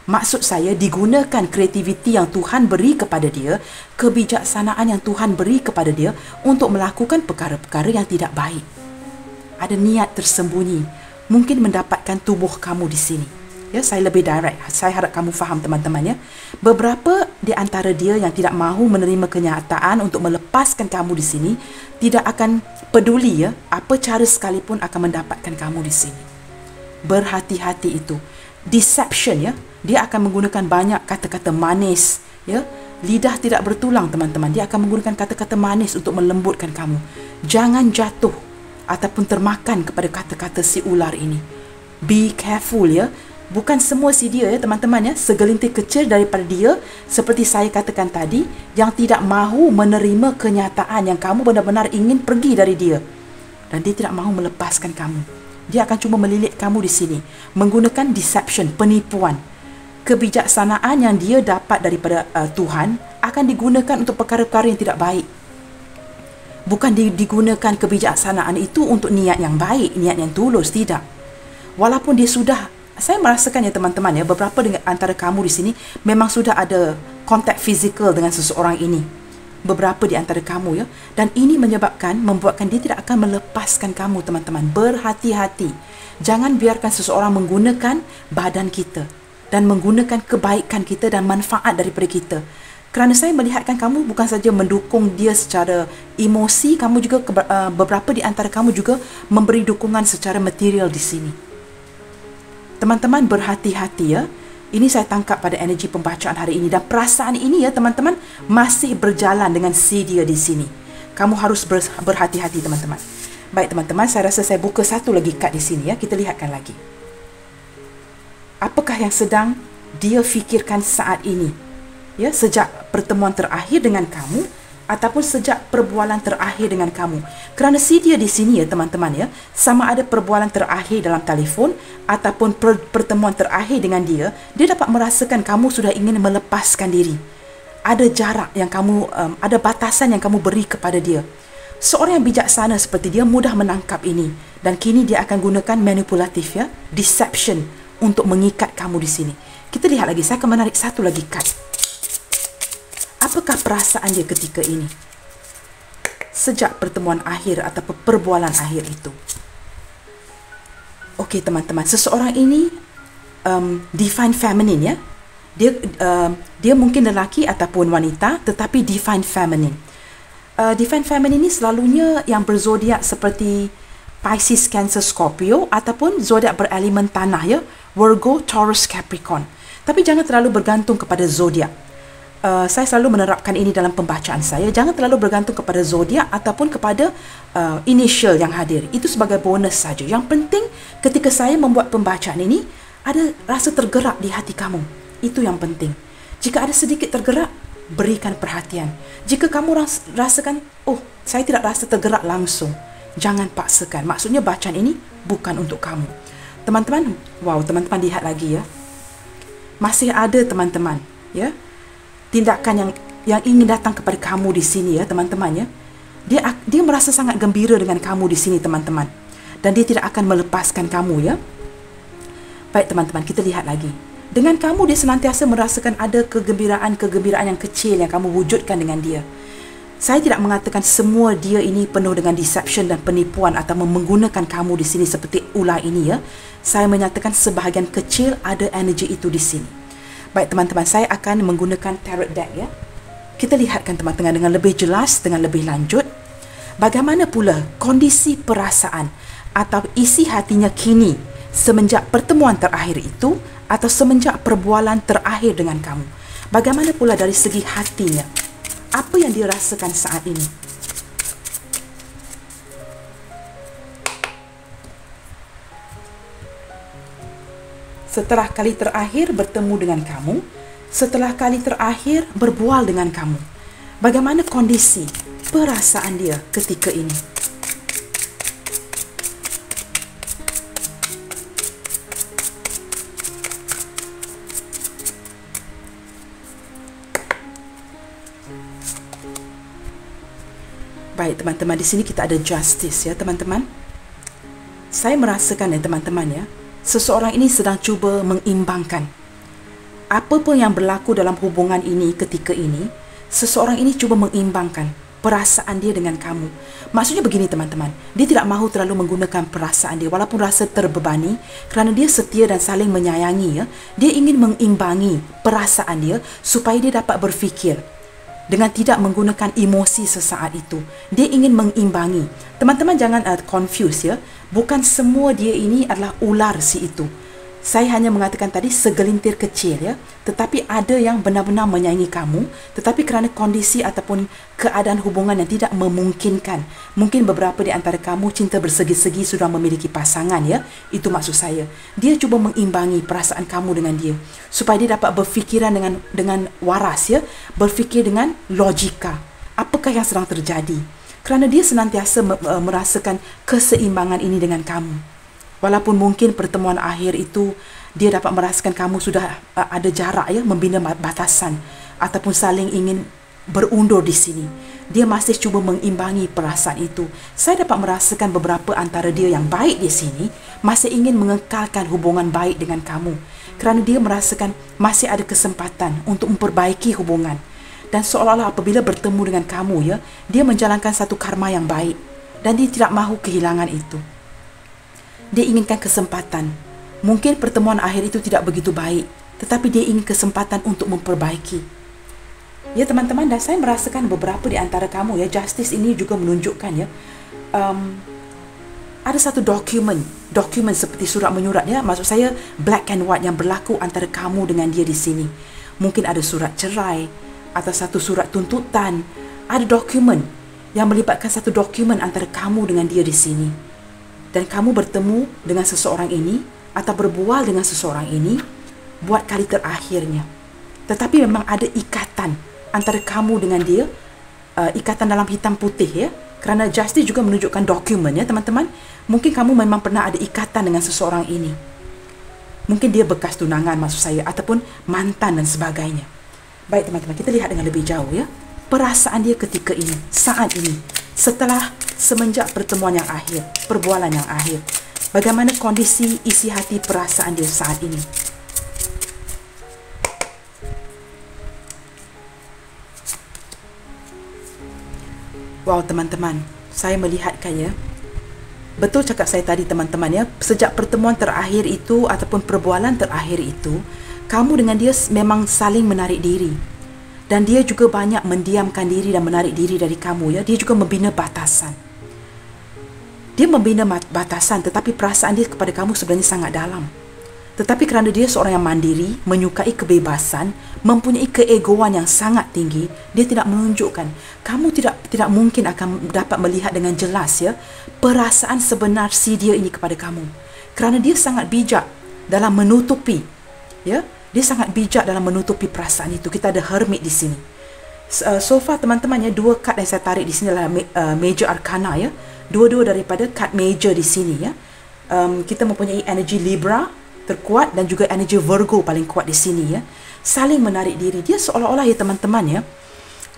Maksud saya, digunakan kreativiti yang Tuhan beri kepada dia, kebijaksanaan yang Tuhan beri kepada dia untuk melakukan perkara-perkara yang tidak baik. Ada niat tersembunyi, mungkin mendapatkan tubuh kamu di sini. Ya, saya lebih direct. Saya harap kamu faham teman-teman ya. Beberapa di antara dia yang tidak mahu menerima kenyataan untuk melepaskan kamu di sini, tidak akan peduli ya, apa cara sekalipun akan mendapatkan kamu di sini. Berhati-hati itu. Deception ya. Dia akan menggunakan banyak kata-kata manis ya. Lidah tidak bertulang teman-teman. Dia akan menggunakan kata-kata manis untuk melembutkan kamu. Jangan jatuh ataupun termakan kepada kata-kata si ular ini. Be careful ya. Bukan semua si dia ya teman-teman ya. Segelintir kecil daripada dia, seperti saya katakan tadi, yang tidak mahu menerima kenyataan yang kamu benar-benar ingin pergi dari dia. Dan dia tidak mahu melepaskan kamu. Dia akan cuma melilit kamu di sini. Menggunakan deception, penipuan. Kebijaksanaan yang dia dapat daripada Tuhan akan digunakan untuk perkara-perkara yang tidak baik. Bukan digunakan kebijaksanaan itu untuk niat yang baik, niat yang tulus, tidak. Walaupun dia sudah, saya merasakan ya teman-teman ya, beberapa dengan antara kamu di sini memang sudah ada kontak fizikal dengan seseorang ini. Beberapa di antara kamu ya, dan ini membuatkan dia tidak akan melepaskan kamu teman-teman. Berhati-hati. Jangan biarkan seseorang menggunakan badan kita dan menggunakan kebaikan kita dan manfaat daripada kita. Kerana saya melihatkan kamu bukan saja mendukung dia secara emosi, kamu juga beberapa di antara kamu juga memberi dukungan secara material di sini. Teman-teman berhati-hati ya. Ini saya tangkap pada energi pembacaan hari ini, dan perasaan ini ya teman-teman masih berjalan dengan si dia di sini. Kamu harus berhati-hati teman-teman. Baik teman-teman, saya rasa saya buka satu lagi kad di sini ya. Kita lihatkan lagi. Apakah yang sedang dia fikirkan saat ini? Ya, sejak pertemuan terakhir dengan kamu ataupun sejak perbualan terakhir dengan kamu. Kerana si dia di sini ya teman-teman ya, sama ada perbualan terakhir dalam telefon ataupun pertemuan terakhir dengan dia, dia dapat merasakan kamu sudah ingin melepaskan diri. Ada jarak yang kamu, ada batasan yang kamu beri kepada dia. Seorang yang bijaksana seperti dia mudah menangkap ini, dan kini dia akan gunakan manipulatif ya, deception untuk mengikat kamu di sini. Kita lihat lagi, saya akan menarik satu lagi kad. Apakah perasaan dia ketika ini? Sejak pertemuan akhir atau perbualan akhir itu. Okey teman-teman, seseorang ini divine feminine ya. Dia mungkin lelaki ataupun wanita, tetapi divine feminine. Divine feminine ini selalunya yang berzodiak seperti Pisces, Cancer, Scorpio ataupun zodiak berelemen tanah ya, Virgo, Taurus, Capricorn. Tapi jangan terlalu bergantung kepada zodiak. Saya selalu menerapkan ini dalam pembacaan saya. Jangan terlalu bergantung kepada zodiak ataupun kepada initial yang hadir. Itu sebagai bonus saja. Yang penting ketika saya membuat pembacaan ini, ada rasa tergerak di hati kamu. Itu yang penting. Jika ada sedikit tergerak, berikan perhatian. Jika kamu rasakan, oh, saya tidak rasa tergerak langsung, jangan paksakan. Maksudnya bacaan ini bukan untuk kamu. Teman-teman, wow, teman-teman lihat lagi ya. Masih ada teman-teman, ya. Tindakan yang ingin datang kepada kamu di sini ya teman-teman ya. Dia merasa sangat gembira dengan kamu di sini teman-teman, dan dia tidak akan melepaskan kamu ya. Baik teman-teman, kita lihat lagi. Dengan kamu dia senantiasa merasakan ada kegembiraan yang kecil yang kamu wujudkan dengan dia. Saya tidak mengatakan semua dia ini penuh dengan deception dan penipuan atau menggunakan kamu di sini seperti ular ini ya. Saya menyatakan sebahagian kecil ada energi itu di sini. Baik teman-teman, saya akan menggunakan tarot deck ya kita lihatkan teman-teman dengan lebih jelas, dengan lebih lanjut. Bagaimana pula kondisi perasaan atau isi hatinya kini semenjak pertemuan terakhir itu atau semenjak perbualan terakhir dengan kamu. Bagaimana pula dari segi hatinya? Apa yang dia rasakan saat ini? Setelah kali terakhir bertemu dengan kamu, setelah kali terakhir berbual dengan kamu, bagaimana kondisi perasaan dia ketika ini? Baik teman-teman, di sini kita ada justice ya teman-teman. Saya merasakan ya teman-teman ya, seseorang ini sedang cuba mengimbangkan. Apa pun yang berlaku dalam hubungan ini ketika ini, seseorang ini cuba mengimbangkan perasaan dia dengan kamu. Maksudnya begini teman-teman, dia tidak mahu terlalu menggunakan perasaan dia walaupun rasa terbebani, kerana dia setia dan saling menyayangi ya. Dia ingin mengimbangi perasaan dia supaya dia dapat berfikir dengan tidak menggunakan emosi sesaat itu. Dia ingin mengimbangi. Teman-teman jangan confuse ya. Bukan semua dia ini adalah ular si itu. Saya hanya mengatakan tadi segelintir kecil ya. Tetapi ada yang benar-benar menyayangi kamu, tetapi kerana kondisi ataupun keadaan hubungan yang tidak memungkinkan. Mungkin beberapa di antara kamu cinta bersegi-segi sudah memiliki pasangan ya. Itu maksud saya. Dia cuba mengimbangi perasaan kamu dengan dia supaya dia dapat berfikiran dengan waras ya, berfikir dengan logika. Apakah yang sedang terjadi? Kerana dia senantiasa merasakan keseimbangan ini dengan kamu. Walaupun mungkin pertemuan akhir itu dia dapat merasakan kamu sudah ada jarak ya, membina batasan ataupun saling ingin berundur di sini. Dia masih cuba mengimbangi perasaan itu. Saya dapat merasakan beberapa antara dia yang baik di sini masih ingin mengekalkan hubungan baik dengan kamu. Kerana dia merasakan masih ada kesempatan untuk memperbaiki hubungan. Dan seolah-olah apabila bertemu dengan kamu ya, dia menjalankan satu karma yang baik dan dia tidak mahu kehilangan itu. Dia inginkan kesempatan. Mungkin pertemuan akhir itu tidak begitu baik, tetapi dia ingin kesempatan untuk memperbaiki. Ya teman-teman, dan saya merasakan beberapa di antara kamu ya, justice ini juga menunjukkan ya, ada satu dokumen seperti surat menyurat ya, maksud saya black and white yang berlaku antara kamu dengan dia di sini. Mungkin ada surat cerai atau satu surat tuntutan. Ada dokumen yang melibatkan satu dokumen antara kamu dengan dia di sini. Dan kamu bertemu dengan seseorang ini atau berbual dengan seseorang ini buat kali terakhirnya. Tetapi memang ada ikatan antara kamu dengan dia, ikatan dalam hitam putih ya. Kerana justice juga menunjukkan dokumen ya teman-teman. Mungkin kamu memang pernah ada ikatan dengan seseorang ini. Mungkin dia bekas tunangan maksud saya, ataupun mantan dan sebagainya. Baik teman-teman, kita lihat dengan lebih jauh ya. Perasaan dia ketika ini, saat ini, semenjak pertemuan yang akhir, perbualan yang akhir. Bagaimana kondisi isi hati perasaan dia saat ini? Wow teman-teman, saya melihatkan ya. Betul cakap saya tadi teman-teman ya. Sejak pertemuan terakhir itu ataupun perbualan terakhir itu, kamu dengan dia memang saling menarik diri. Dan dia juga banyak mendiamkan diri dan menarik diri dari kamu ya. Dia juga membina batasan. Dia membina batasan, tetapi perasaan dia kepada kamu sebenarnya sangat dalam. Tetapi kerana dia seorang yang mandiri, menyukai kebebasan, mempunyai keegoan yang sangat tinggi, dia tidak menunjukkan. Kamu tidak mungkin akan dapat melihat dengan jelas ya perasaan sebenar si dia ini kepada kamu. Kerana dia sangat bijak dalam menutupi ya. Dia sangat bijak dalam menutupi perasaan itu. Kita ada hermit di sini. So far teman-teman ya, dua kad yang saya tarik di sini adalah major arcana ya. Dua-dua daripada kad major di sini ya. Kita mempunyai energi Libra terkuat dan juga energi Virgo paling kuat di sini ya. Saling menarik diri. Dia seolah-olah ya teman-teman ya,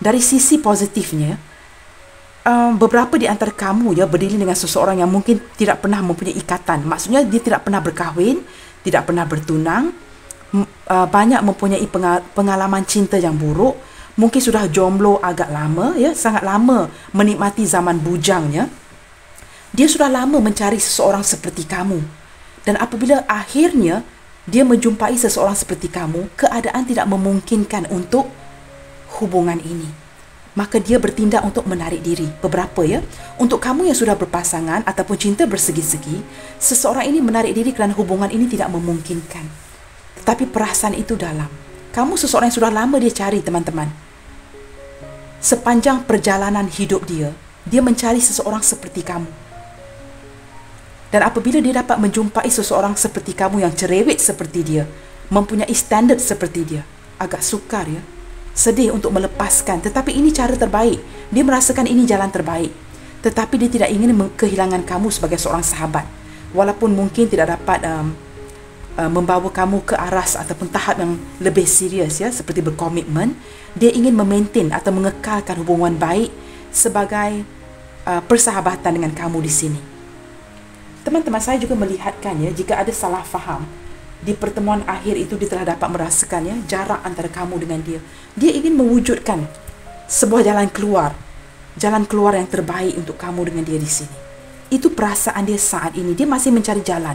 dari sisi positifnya, beberapa di antara kamu ya berdiri dengan seseorang yang mungkin tidak pernah mempunyai ikatan. Maksudnya dia tidak pernah berkahwin, tidak pernah bertunang, banyak mempunyai pengalaman cinta yang buruk, mungkin sudah jomblo agak lama ya, sangat lama menikmati zaman bujangnya. Dia sudah lama mencari seseorang seperti kamu. Dan apabila akhirnya dia menjumpai seseorang seperti kamu, keadaan tidak memungkinkan untuk hubungan ini. Maka dia bertindak untuk menarik diri. Beberapa ya, untuk kamu yang sudah berpasangan ataupun cinta bersegi-segi, seseorang ini menarik diri kerana hubungan ini tidak memungkinkan. Tetapi perasaan itu dalam. Kamu seseorang yang sudah lama dia cari, teman-teman. Sepanjang perjalanan hidup dia mencari seseorang seperti kamu. Dan apabila dia dapat menjumpai seseorang seperti kamu yang cerewet seperti dia, mempunyai standard seperti dia, agak sukar ya, sedih untuk melepaskan. Tetapi ini cara terbaik. Dia merasakan ini jalan terbaik. Tetapi dia tidak ingin kehilangan kamu sebagai seorang sahabat. Walaupun mungkin tidak dapat membawa kamu ke aras ataupun tahap yang lebih serius ya, seperti berkomitmen, dia ingin memaintain atau mengekalkan hubungan baik sebagai persahabatan dengan kamu di sini. Teman-teman, saya juga melihatkan ya, jika ada salah faham di pertemuan akhir itu, dia telah dapat merasakan ya, jarak antara kamu dengan dia. Dia ingin mewujudkan sebuah jalan keluar yang terbaik untuk kamu dengan dia di sini. Itu perasaan dia saat ini. Dia masih mencari jalan.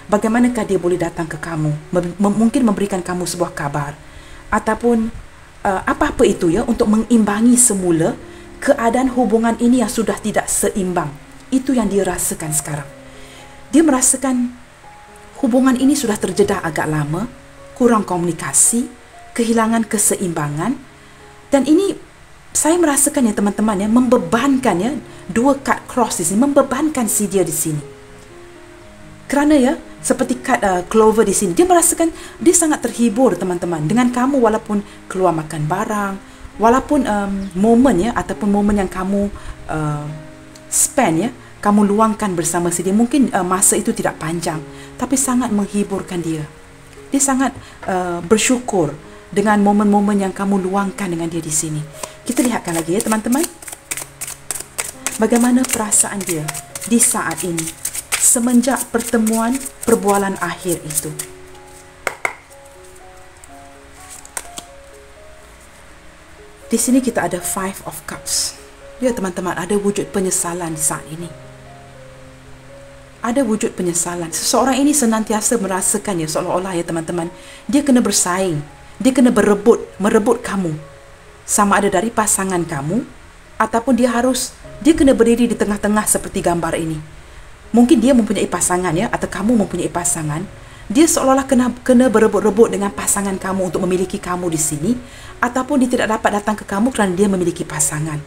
Bagaimanakah dia boleh datang ke kamu, mungkin memberikan kamu sebuah kabar ataupun apa-apa itu ya, untuk mengimbangi semula keadaan hubungan ini yang sudah tidak seimbang. Itu yang dia rasakan sekarang. Dia merasakan hubungan ini sudah terjedah agak lama, kurang komunikasi, kehilangan keseimbangan. Dan ini saya merasakan ya teman-teman ya, membebankan ya, dua kad cross di sini, membebankan si dia di sini. Kerana ya, seperti kad Clover di sini, dia merasakan dia sangat terhibur teman-teman dengan kamu, walaupun keluar makan barang, walaupun momen ya, ataupun momen yang kamu spend ya, kamu luangkan bersama si dia. Mungkin masa itu tidak panjang, tapi sangat menghiburkan dia. Dia sangat bersyukur dengan momen-momen yang kamu luangkan dengan dia di sini. Kita lihatkan lagi ya teman-teman, bagaimana perasaan dia di saat ini semenjak pertemuan perbualan akhir itu. Di sini kita ada Five of Cups. Ya teman-teman, ada wujud penyesalan di saat ini. Ada wujud penyesalan. Seseorang ini senantiasa merasakan ya, seolah-olah ya teman-teman, dia kena bersaing, dia kena merebut kamu. Sama ada dari pasangan kamu, ataupun dia kena berdiri di tengah-tengah seperti gambar ini. Mungkin dia mempunyai pasangan ya, atau kamu mempunyai pasangan. Dia seolah-olah kena berebut-rebut dengan pasangan kamu untuk memiliki kamu di sini, ataupun dia tidak dapat datang ke kamu kerana dia memiliki pasangan.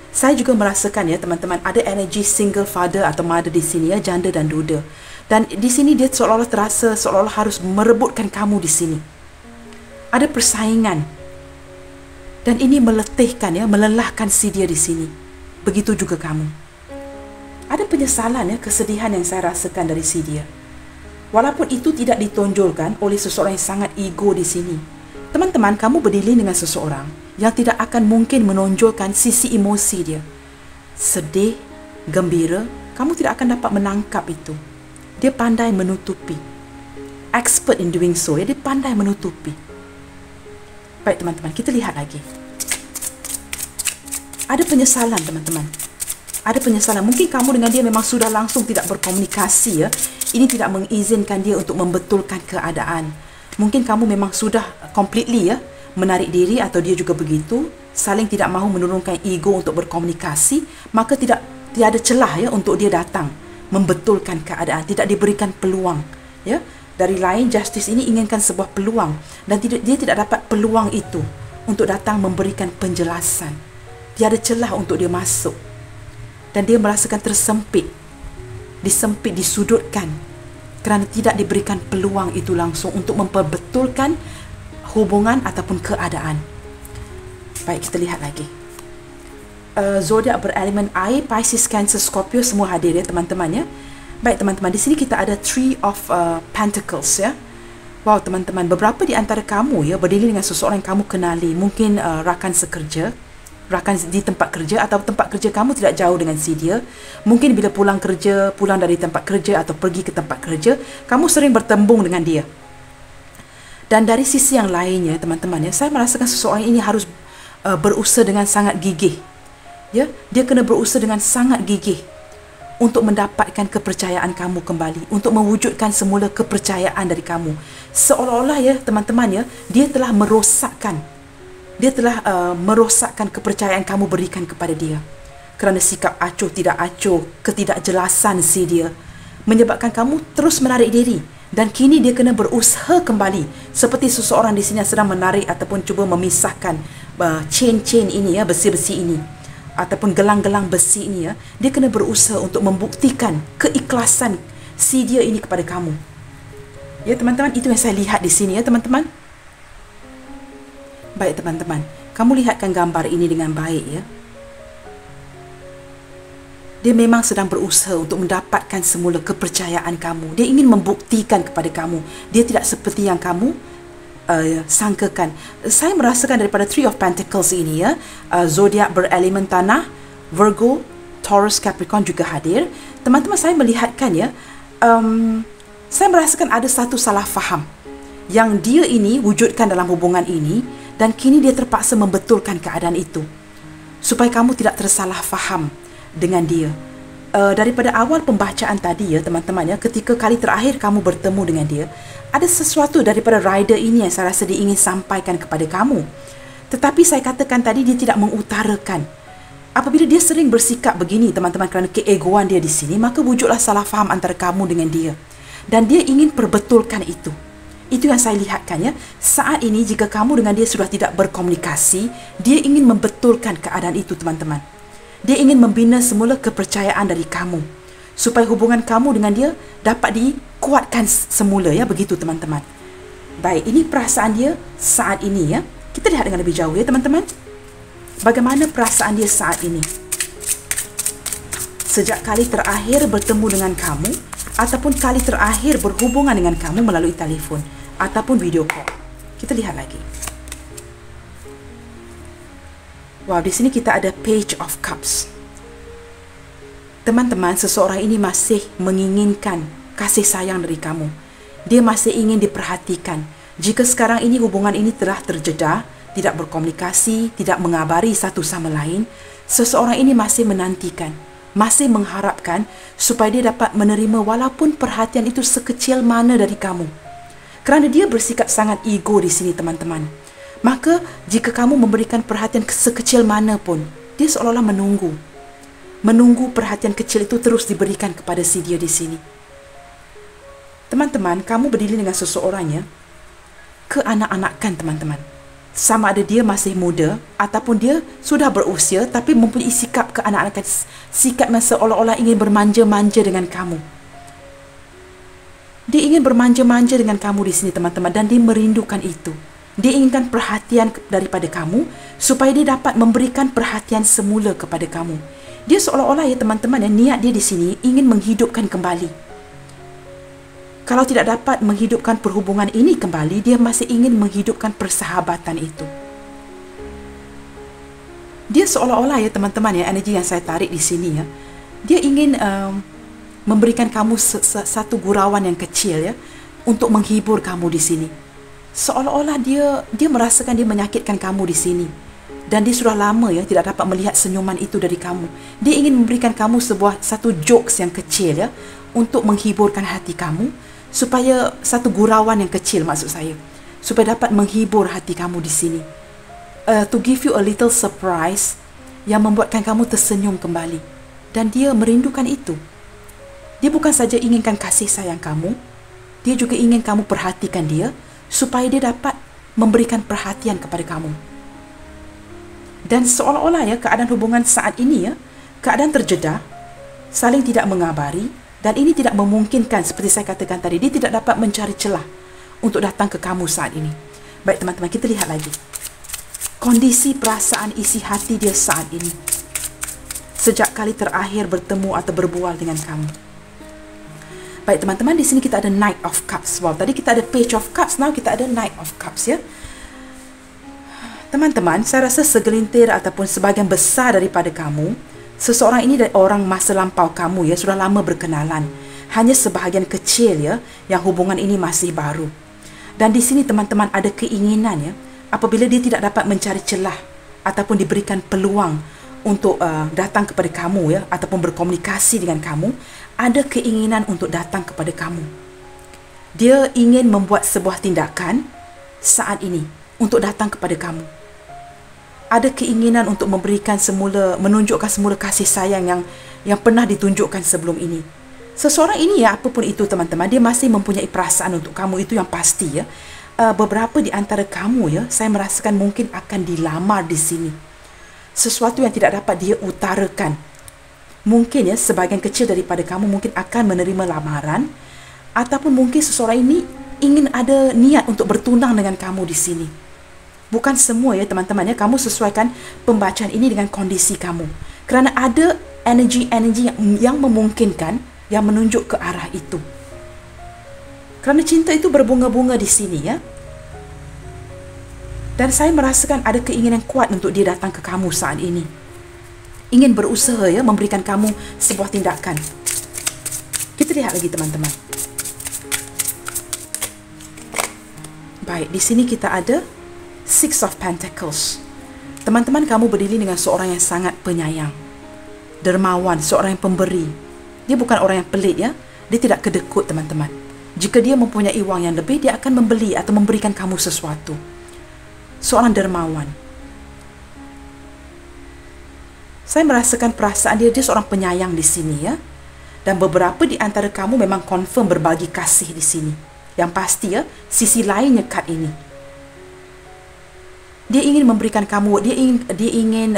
Saya juga merasakan ya teman-teman, ada energi single father atau mother di sini ya, janda dan duda. Dan di sini dia seolah-olah terasa seolah-olah harus merebutkan kamu di sini. Ada persaingan. Dan ini meletihkan ya, melelahkan si dia di sini. Begitu juga kamu. Ada penyesalan ya, kesedihan yang saya rasakan dari si dia. Walaupun itu tidak ditonjolkan oleh seseorang yang sangat ego di sini. Teman-teman, kamu berdiri dengan seseorang yang tidak akan mungkin menonjolkan sisi emosi dia. Sedih, gembira, kamu tidak akan dapat menangkap itu. Dia pandai menutupi. Expert in doing so ya, dia pandai menutupi. Baik teman-teman, kita lihat lagi. Ada penyesalan teman-teman. Ada penyesalan. Mungkin kamu dengan dia memang sudah langsung tidak berkomunikasi ya. Ini tidak mengizinkan dia untuk membetulkan keadaan. Mungkin kamu memang sudah completely ya menarik diri, atau dia juga begitu, saling tidak mahu menurunkan ego untuk berkomunikasi, maka tiada celah ya untuk dia datang membetulkan keadaan, tidak diberikan peluang ya. Dari lain, justice ini inginkan sebuah peluang, dan dia tidak dapat peluang itu untuk datang memberikan penjelasan. Tiada celah untuk dia masuk. Dan dia merasakan tersempit, disudutkan kerana tidak diberikan peluang itu langsung untuk memperbetulkan hubungan ataupun keadaan. Baik, kita lihat lagi. Zodiak berelemen air, Pisces, Cancer, Scorpio semua hadir ya teman-teman ya. Baik teman-teman, di sini kita ada Three of Pentacles ya. Wow teman-teman, beberapa di antara kamu ya berdiri dengan seseorang yang kamu kenali, mungkin rakan sekerja, rakan di tempat kerja, atau tempat kerja kamu tidak jauh dengan si dia. Mungkin bila pulang dari tempat kerja atau pergi ke tempat kerja, kamu sering bertembung dengan dia. Dan dari sisi yang lainnya teman-teman ya, saya merasakan seseorang ini harus berusaha dengan sangat gigih ya. Dia kena berusaha dengan sangat gigih untuk mendapatkan kepercayaan kamu kembali, untuk mewujudkan semula kepercayaan dari kamu. Seolah-olah ya teman-teman ya, dia telah merosakkan Dia telah merosakkan kepercayaan kamu berikan kepada dia. Kerana sikap acuh tidak acuh, ketidakjelasan si dia menyebabkan kamu terus menarik diri, dan kini dia kena berusaha kembali seperti seseorang di sini yang sedang menarik ataupun cuba memisahkan chain-chain ini ya, besi-besi ini ataupun gelang-gelang besi ini ya. Dia kena berusaha untuk membuktikan keikhlasan si dia ini kepada kamu. Ya teman-teman, itu yang saya lihat di sini ya teman-teman. Baik teman-teman, kamu lihatkan gambar ini dengan baik ya. Dia memang sedang berusaha untuk mendapatkan semula kepercayaan kamu. Dia ingin membuktikan kepada kamu dia tidak seperti yang kamu sangkakan. Saya merasakan daripada Three of Pentacles ini ya, zodiak berelemen tanah, Virgo, Taurus, Capricorn juga hadir. Teman-teman, saya melihatkan ya, saya merasakan ada satu salah faham yang dia ini wujudkan dalam hubungan ini, dan kini dia terpaksa membetulkan keadaan itu supaya kamu tidak tersalah faham dengan dia. Daripada awal pembacaan tadi ya teman-teman ya, ketika kali terakhir kamu bertemu dengan dia, ada sesuatu daripada rider ini yang saya rasa dia ingin sampaikan kepada kamu. Tetapi saya katakan tadi, dia tidak mengutarakan. Apabila dia sering bersikap begini teman-teman kerana keegoan dia di sini, maka wujudlah salah faham antara kamu dengan dia, dan dia ingin perbetulkan itu. Itu yang saya lihatkan ya. Saat ini jika kamu dengan dia sudah tidak berkomunikasi, dia ingin membetulkan keadaan itu teman-teman. Dia ingin membina semula kepercayaan dari kamu supaya hubungan kamu dengan dia dapat dikuatkan semula ya, begitu teman-teman. Baik, ini perasaan dia saat ini ya. Kita lihat dengan lebih jauh ya teman-teman. Bagaimana perasaan dia saat ini? Sejak kali terakhir bertemu dengan kamu ataupun kali terakhir berhubungan dengan kamu melalui telefon ataupun video call. Kita lihat lagi. Wow, di sini kita ada Page of Cups. Teman-teman, seseorang ini masih menginginkan kasih sayang dari kamu. Dia masih ingin diperhatikan. Jika sekarang ini hubungan ini telah terjeda, tidak berkomunikasi, tidak mengabari satu sama lain, seseorang ini masih menantikan, masih mengharapkan supaya dia dapat menerima walaupun perhatian itu sekecil mana dari kamu. Kerana dia bersikap sangat ego di sini teman-teman. Maka jika kamu memberikan perhatian sekecil mana pun, dia seolah-olah menunggu perhatian kecil itu terus diberikan kepada si dia di sini. Teman-teman, kamu berdiri dengan seseorang ya, keanak-anakan teman-teman. Sama ada dia masih muda ataupun dia sudah berusia tapi mempunyai sikap keanak-anakan, sikap yang seolah-olah ingin bermanja-manja dengan kamu. Dia ingin bermanja-manja dengan kamu di sini teman-teman, dan dia merindukan itu. Dia inginkan perhatian daripada kamu supaya dia dapat memberikan perhatian semula kepada kamu. Dia seolah-olah ya teman-teman, yang niat dia di sini ingin menghidupkan kembali. Kalau tidak dapat menghidupkan perhubungan ini kembali, dia masih ingin menghidupkan persahabatan itu. Dia seolah-olah ya teman-teman ya, energi yang saya tarik di sini ya, dia ingin memberikan kamu satu gurauan yang kecil ya, untuk menghibur kamu di sini. Seolah-olah dia merasakan dia menyakitkan kamu di sini, dan dia sudah lama ya tidak dapat melihat senyuman itu dari kamu. Dia ingin memberikan kamu satu jokes yang kecil ya, untuk menghiburkan hati kamu, supaya satu gurauan yang kecil maksud saya, supaya dapat menghibur hati kamu di sini. To give you a little surprise yang membuatkan kamu tersenyum kembali, dan dia merindukan itu. Dia bukan saja inginkan kasih sayang kamu, dia juga ingin kamu perhatikan dia supaya dia dapat memberikan perhatian kepada kamu. Dan seolah-olah ya keadaan hubungan saat ini ya, keadaan terjeda, saling tidak mengabari, dan ini tidak memungkinkan seperti saya katakan tadi, dia tidak dapat mencari celah untuk datang ke kamu saat ini. Baik teman-teman, kita lihat lagi kondisi perasaan isi hati dia saat ini sejak kali terakhir bertemu atau berbual dengan kamu. Baik teman-teman, di sini kita ada Knight of Cups. Wow, tadi kita ada Page of Cups, now kita ada Knight of Cups ya. Teman-teman, saya rasa segelintir ataupun sebahagian besar daripada kamu, seseorang ini dari orang masa lampau kamu ya, sudah lama berkenalan. Hanya sebahagian kecil ya yang hubungan ini masih baru. Dan di sini teman-teman ada keinginan ya, apabila dia tidak dapat mencari celah ataupun diberikan peluang untuk datang kepada kamu ya, ataupun berkomunikasi dengan kamu, ada keinginan untuk datang kepada kamu. Dia ingin membuat sebuah tindakan saat ini untuk datang kepada kamu. ada keinginan untuk menunjukkan semula kasih sayang yang pernah ditunjukkan sebelum ini. Seseorang ini ya, apapun itu teman-teman, dia masih mempunyai perasaan untuk kamu, itu yang pasti ya. Beberapa di antara kamu ya, saya merasakan mungkin akan dilamar di sini. Sesuatu yang tidak dapat dia utarakan. Mungkin ya, sebahagian kecil daripada kamu mungkin akan menerima lamaran, ataupun mungkin seseorang ini ingin ada niat untuk bertunang dengan kamu di sini. Bukan semua ya teman-teman ya, kamu sesuaikan pembacaan ini dengan kondisi kamu. Kerana ada energi-energi yang memungkinkan, yang menunjuk ke arah itu. Kerana cinta itu berbunga-bunga di sini ya. Dan saya merasakan ada keinginan kuat untuk dia datang ke kamu saat ini. Ingin berusaha ya, memberikan kamu sebuah tindakan. Kita lihat lagi teman-teman. Baik, di sini kita ada Six of Pentacles. Teman-teman, kamu berdiri dengan seorang yang sangat penyayang, dermawan, seorang yang pemberi. Dia bukan orang yang pelit ya. Dia tidak kedekut teman-teman. Jika dia mempunyai wang yang lebih, dia akan membeli atau memberikan kamu sesuatu. Seorang dermawan. Saya merasakan perasaan dia seorang penyayang di sini ya. Dan beberapa di antara kamu memang confirm berbagi kasih di sini. Yang pasti ya, sisi lainnya kad ini. Dia ingin memberikan kamu, dia ingin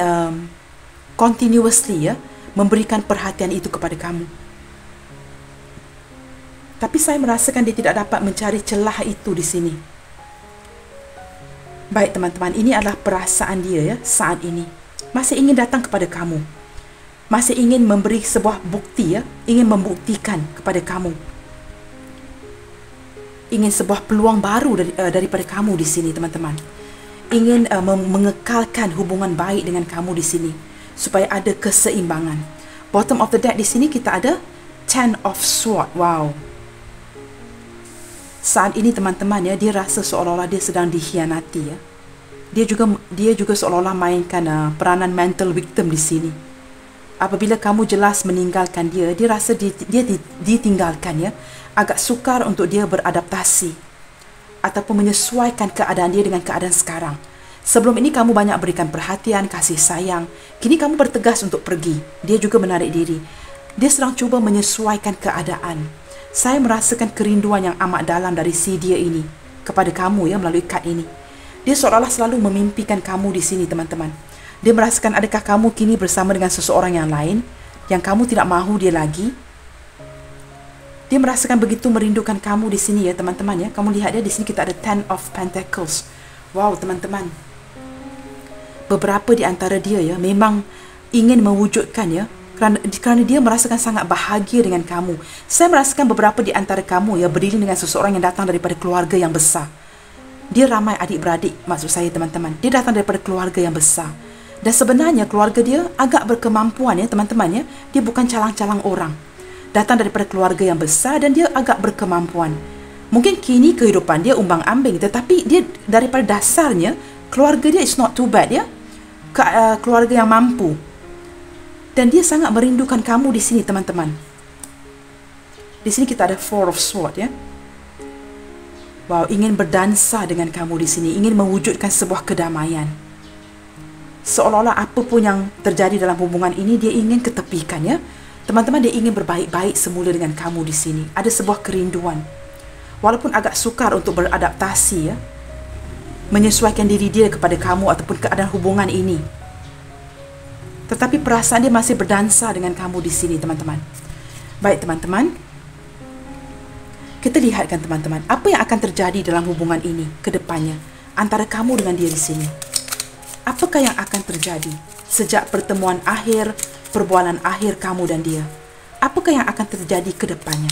continuously ya, memberikan perhatian itu kepada kamu. Tapi saya merasakan dia tidak dapat mencari celah itu di sini. Baik teman-teman, ini adalah perasaan dia ya saat ini. Masih ingin datang kepada kamu. Masih ingin memberi sebuah bukti ya, ingin membuktikan kepada kamu. Ingin sebuah peluang baru daripada kamu di sini teman-teman. Ingin mengekalkan hubungan baik dengan kamu di sini supaya ada keseimbangan. Bottom of the deck di sini kita ada Ten of Swords. Wow. Saat ini teman-teman ya, dia rasa seolah-olah dia sedang dikhianati ya. Dia juga seolah-olah mainkan peranan mental victim di sini. Apabila kamu jelas meninggalkan dia, dia rasa dia ditinggalkan ya. Agak sukar untuk dia beradaptasi ataupun menyesuaikan keadaan dia dengan keadaan sekarang. Sebelum ini kamu banyak berikan perhatian, kasih sayang. Kini kamu bertegas untuk pergi. Dia juga menarik diri. Dia sedang cuba menyesuaikan keadaan. Saya merasakan kerinduan yang amat dalam dari si dia ini kepada kamu ya, melalui kad ini. Dia seolah-olah selalu memimpikan kamu di sini teman-teman. Dia merasakan adakah kamu kini bersama dengan seseorang yang lain yang kamu tidak mahu dia lagi. Dia merasakan begitu merindukan kamu di sini ya teman-teman ya. Kamu lihat ya, di sini kita ada Ten of Pentacles. Wow teman-teman. Beberapa di antara dia ya memang ingin mewujudkan ya, kerana dia merasakan sangat bahagia dengan kamu. Saya merasakan beberapa di antara kamu ya berdiri dengan seseorang yang datang daripada keluarga yang besar. Dia ramai adik-beradik, maksud saya teman-teman. Dia datang daripada keluarga yang besar. Dan sebenarnya keluarga dia agak berkemampuan ya teman-teman ya. Dia bukan calang-calang orang. Datang daripada keluarga yang besar dan dia agak berkemampuan. Mungkin kini kehidupan dia umbang-ambing, tetapi dia daripada dasarnya keluarga dia is not too bad ya. Keluarga yang mampu. Dan dia sangat merindukan kamu di sini teman-teman. Di sini kita ada Four of Swords ya. Wow, ingin berdansa dengan kamu di sini, ingin mewujudkan sebuah kedamaian. Seolah-olah apapun yang terjadi dalam hubungan ini dia ingin ketepikan ya. Teman-teman, dia ingin berbaik-baik semula dengan kamu di sini. Ada sebuah kerinduan. Walaupun agak sukar untuk beradaptasi ya, menyesuaikan diri dia kepada kamu ataupun keadaan hubungan ini. Tetapi perasaan dia masih berdansa dengan kamu di sini teman-teman. Baik teman-teman, kita lihatkan teman-teman, apa yang akan terjadi dalam hubungan ini ke depannya antara kamu dengan dia di sini. Apakah yang akan terjadi sejak pertemuan akhir, perbualan akhir kamu dan dia? Apakah yang akan terjadi ke depannya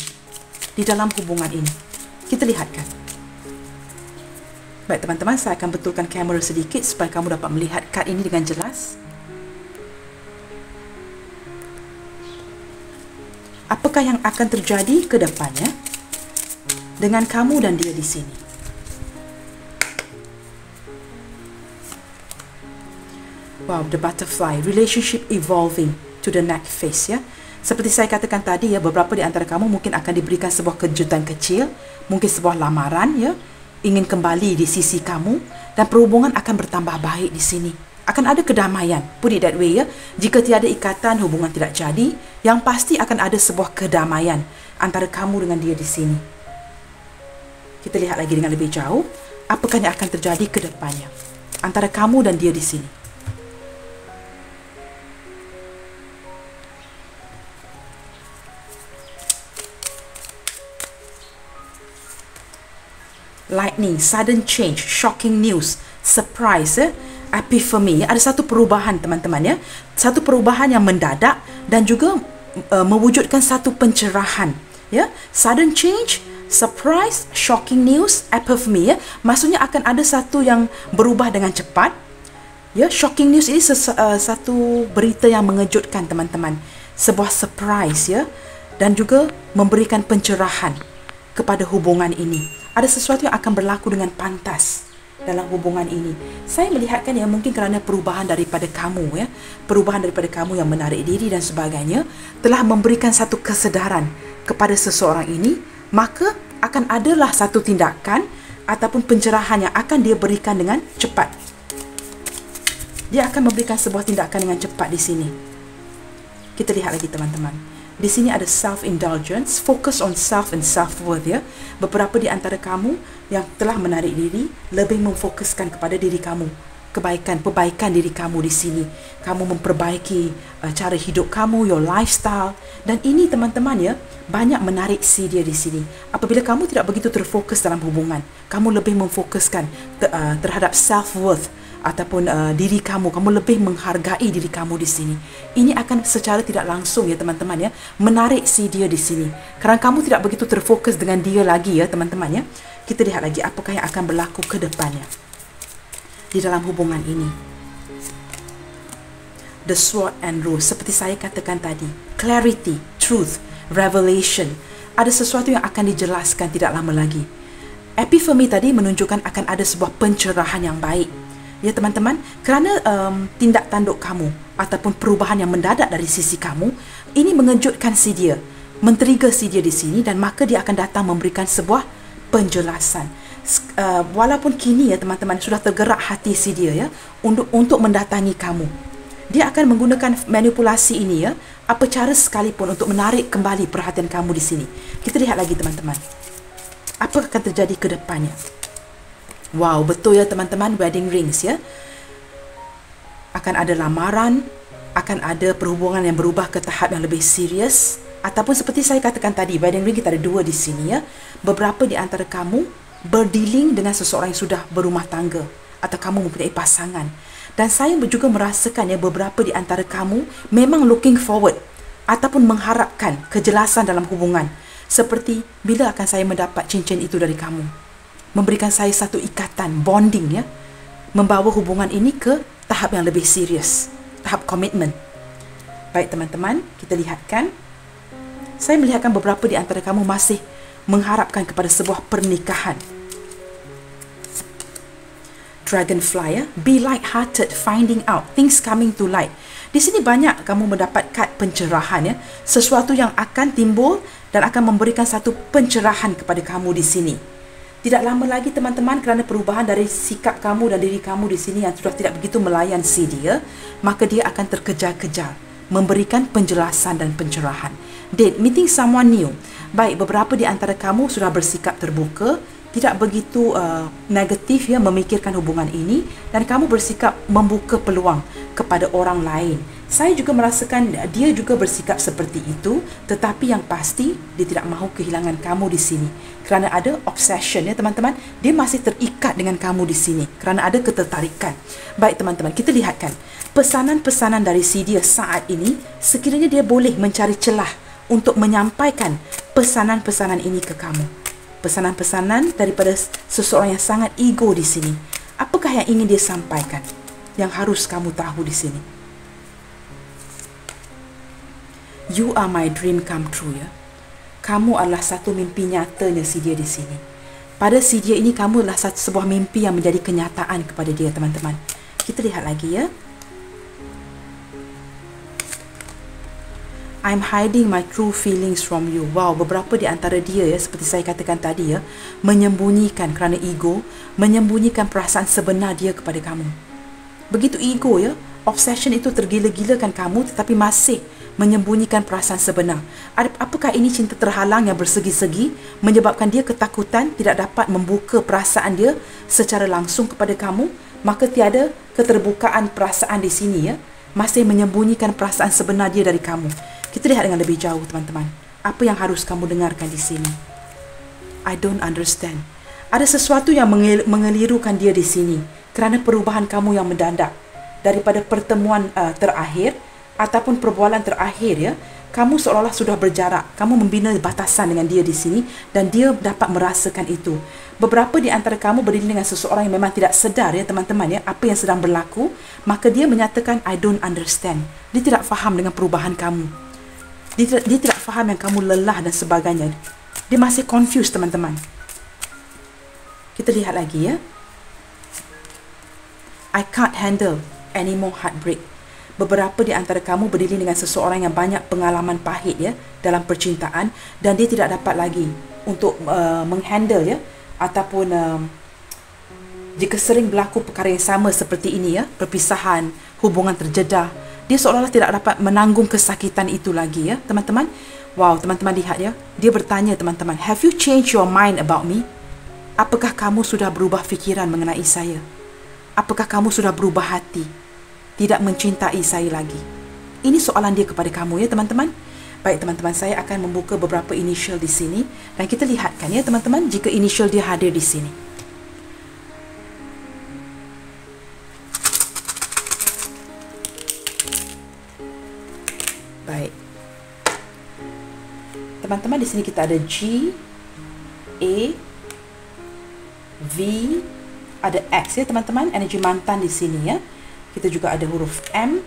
di dalam hubungan ini? Kita lihatkan. Baik teman-teman, saya akan betulkan kamera sedikit supaya kamu dapat melihat kad ini dengan jelas. Apakah yang akan terjadi ke depannya dengan kamu dan dia di sini? Wow, the butterfly, relationship evolving to the next phase ya. Seperti saya katakan tadi ya, beberapa di antara kamu mungkin akan diberikan sebuah kejutan kecil, mungkin sebuah lamaran ya, ingin kembali di sisi kamu dan perhubungan akan bertambah baik di sini. Akan ada kedamaian. Put it that way, ya. Jika tiada ikatan, hubungan tidak jadi. Yang pasti akan ada sebuah kedamaian antara kamu dengan dia di sini. Kita lihat lagi dengan lebih jauh. Apakah yang akan terjadi ke depannya antara kamu dan dia di sini. Lightning, sudden change, shocking news, surprise, epiphany. Ada satu perubahan, teman-teman, ya. Satu perubahan yang mendadak dan juga mewujudkan satu pencerahan, ya. Sudden change, surprise, shocking news, epiphany, ya. Maksudnya akan ada satu yang berubah dengan cepat. Ya, shocking news ini satu berita yang mengejutkan, teman-teman. Sebuah surprise, ya. Dan juga memberikan pencerahan kepada hubungan ini. Ada sesuatu yang akan berlaku dengan pantas dalam hubungan ini. Saya melihatkan ya, mungkin kerana perubahan daripada kamu, ya, perubahan daripada kamu yang menarik diri dan sebagainya telah memberikan satu kesedaran kepada seseorang ini, maka akan adalah satu tindakan ataupun pencerahan yang akan dia berikan dengan cepat. Dia akan memberikan sebuah tindakan dengan cepat di sini. Kita lihat lagi, teman-teman. Di sini ada self-indulgence, focus on self and self-worth, ya. Beberapa di antara kamu yang telah menarik diri lebih memfokuskan kepada diri kamu, perbaikan diri kamu di sini. Kamu memperbaiki cara hidup kamu, your lifestyle. Dan ini, teman-teman, ya, banyak menarik si dia di sini. Apabila kamu tidak begitu terfokus dalam hubungan, kamu lebih memfokuskan terhadap self-worth ataupun diri kamu lebih menghargai diri kamu di sini. Ini akan secara tidak langsung, ya, teman-teman, ya, menarik si dia di sini. Kerana kamu tidak begitu terfokus dengan dia lagi, ya, teman-teman, ya. Kita lihat lagi apakah yang akan berlaku ke depannya di dalam hubungan ini. The sword and rose, seperti saya katakan tadi, clarity, truth, revelation. Ada sesuatu yang akan dijelaskan tidak lama lagi. Epiphany tadi menunjukkan akan ada sebuah pencerahan yang baik. Ya, teman-teman, kerana tindak tanduk kamu ataupun perubahan yang mendadak dari sisi kamu, ini mengejutkan si dia, men-trigger si dia di sini, dan maka dia akan datang memberikan sebuah penjelasan. Walaupun kini, ya, teman-teman, sudah tergerak hati si dia, ya, untuk mendatangi kamu. Dia akan menggunakan manipulasi ini, ya, apa cara sekalipun untuk menarik kembali perhatian kamu di sini. Kita lihat lagi, teman-teman. Apa akan terjadi ke depannya? Wow, betul, ya, teman-teman, wedding rings, ya. Akan ada lamaran, akan ada perhubungan yang berubah ke tahap yang lebih serius, ataupun seperti saya katakan tadi, wedding ring kita ada dua di sini, ya. Beberapa di antara kamu berdealing dengan seseorang yang sudah berumah tangga, atau kamu mempunyai pasangan. Dan saya juga merasakan, ya, beberapa di antara kamu memang looking forward ataupun mengharapkan kejelasan dalam hubungan. Seperti, bila akan saya mendapat cincin itu dari kamu? Memberikan saya satu ikatan, bonding, ya. Membawa hubungan ini ke tahap yang lebih serius, tahap komitmen. Baik, teman-teman, kita lihatkan. Saya melihatkan beberapa di antara kamu masih mengharapkan kepada sebuah pernikahan. Dragonfly, ya. Be light-hearted, finding out, things coming to light. Di sini banyak kamu mendapat kad pencerahan, ya. Sesuatu yang akan timbul dan akan memberikan satu pencerahan kepada kamu di sini. Tidak lama lagi, teman-teman, kerana perubahan dari sikap kamu dan diri kamu di sini yang sudah tidak begitu melayan si dia, maka dia akan terkejar-kejar, memberikan penjelasan dan pencerahan. Date, meeting someone new. Baik, beberapa di antara kamu sudah bersikap terbuka, tidak begitu negatif, ya, memikirkan hubungan ini, dan kamu bersikap membuka peluang kepada orang lain. Saya juga merasakan dia juga bersikap seperti itu, tetapi yang pasti dia tidak mahu kehilangan kamu di sini. Kerana ada obsession, ya, teman-teman, dia masih terikat dengan kamu di sini kerana ada ketertarikan. Baik, teman-teman, kita lihatkan pesanan-pesanan dari si dia saat ini. Sekiranya dia boleh mencari celah untuk menyampaikan pesanan-pesanan ini ke kamu. Pesanan-pesanan daripada seseorang yang sangat ego di sini. Apakah yang ingin dia sampaikan? Yang harus kamu tahu di sini. You are my dream come true, ya. Kamu adalah satu mimpi nyatanya si dia di sini. Pada si dia ini, kamu adalah sebuah mimpi yang menjadi kenyataan kepada dia, teman-teman. Kita lihat lagi, ya. I'm hiding my true feelings from you. Wow, beberapa di antara dia, ya, seperti saya katakan tadi, ya, menyembunyikan kerana ego, menyembunyikan perasaan sebenar dia kepada kamu. Begitu ego ya, obsession itu tergila-gilakan kamu tetapi masih menyembunyikan perasaan sebenar. Apakah ini cinta terhalang yang bersegi-segi menyebabkan dia ketakutan tidak dapat membuka perasaan dia secara langsung kepada kamu? Maka tiada keterbukaan perasaan di sini ya, masih menyembunyikan perasaan sebenar dia dari kamu. Kita lihat dengan lebih jauh teman-teman. Apa yang harus kamu dengarkan di sini? I don't understand. Ada sesuatu yang mengelirukan dia di sini kerana perubahan kamu yang mendadak daripada pertemuan terakhir ataupun perbualan terakhir ya. Kamu seolah-olah sudah berjarak. Kamu membina batasan dengan dia di sini dan dia dapat merasakan itu. Beberapa di antara kamu berdiri dengan seseorang yang memang tidak sedar ya teman-teman ya, apa yang sedang berlaku. Maka dia menyatakan I don't understand. Dia tidak faham dengan perubahan kamu. Dia tidak faham yang kamu lelah dan sebagainya. Dia masih confused teman-teman. Kita lihat lagi ya. I can't handle any more heartbreak. Beberapa di antara kamu berdiri dengan seseorang yang banyak pengalaman pahit ya dalam percintaan dan dia tidak dapat lagi untuk menghandle ya, ataupun jika sering berlaku perkara yang sama seperti ini ya, perpisahan, hubungan terjedah, dia seolah-olah tidak dapat menanggung kesakitan itu lagi ya teman-teman. Wow, teman-teman lihat ya, dia bertanya teman-teman, have you changed your mind about me? Apakah kamu sudah berubah fikiran mengenai saya? Apakah kamu sudah berubah hati? Tidak mencintai saya lagi? Ini soalan dia kepada kamu ya teman-teman. Baik teman-teman, saya akan membuka beberapa initial di sini dan kita lihatkan ya teman-teman jika initial dia hadir di sini. Baik. Teman-teman, di sini kita ada G, A, V, ada X ya teman-teman, energi mantan di sini ya. Kita juga ada huruf M,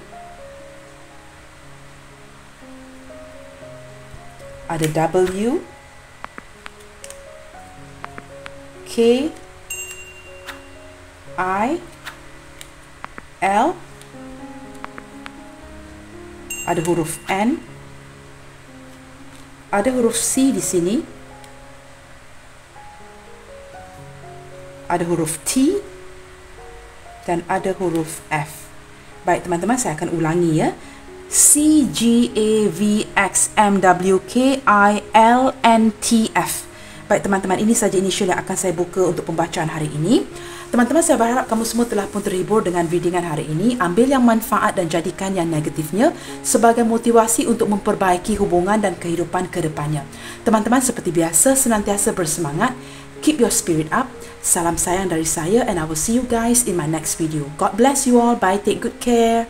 ada W, K, I, L, ada huruf N, ada huruf C di sini, ada huruf T, dan ada huruf F. Baik teman-teman, saya akan ulangi ya. C, G, A, V, X, M, W, K, I, L, N, T, F. Baik teman-teman, ini saja initial yang akan saya buka untuk pembacaan hari ini. Teman-teman, saya berharap kamu semua telah pun terhibur dengan readingan hari ini. Ambil yang manfaat dan jadikan yang negatifnya sebagai motivasi untuk memperbaiki hubungan dan kehidupan ke depannya. Teman-teman, seperti biasa, senantiasa bersemangat. Keep your spirit up. Salam sayang dari saya and I will see you guys in my next video. God bless you all. Bye. Take good care.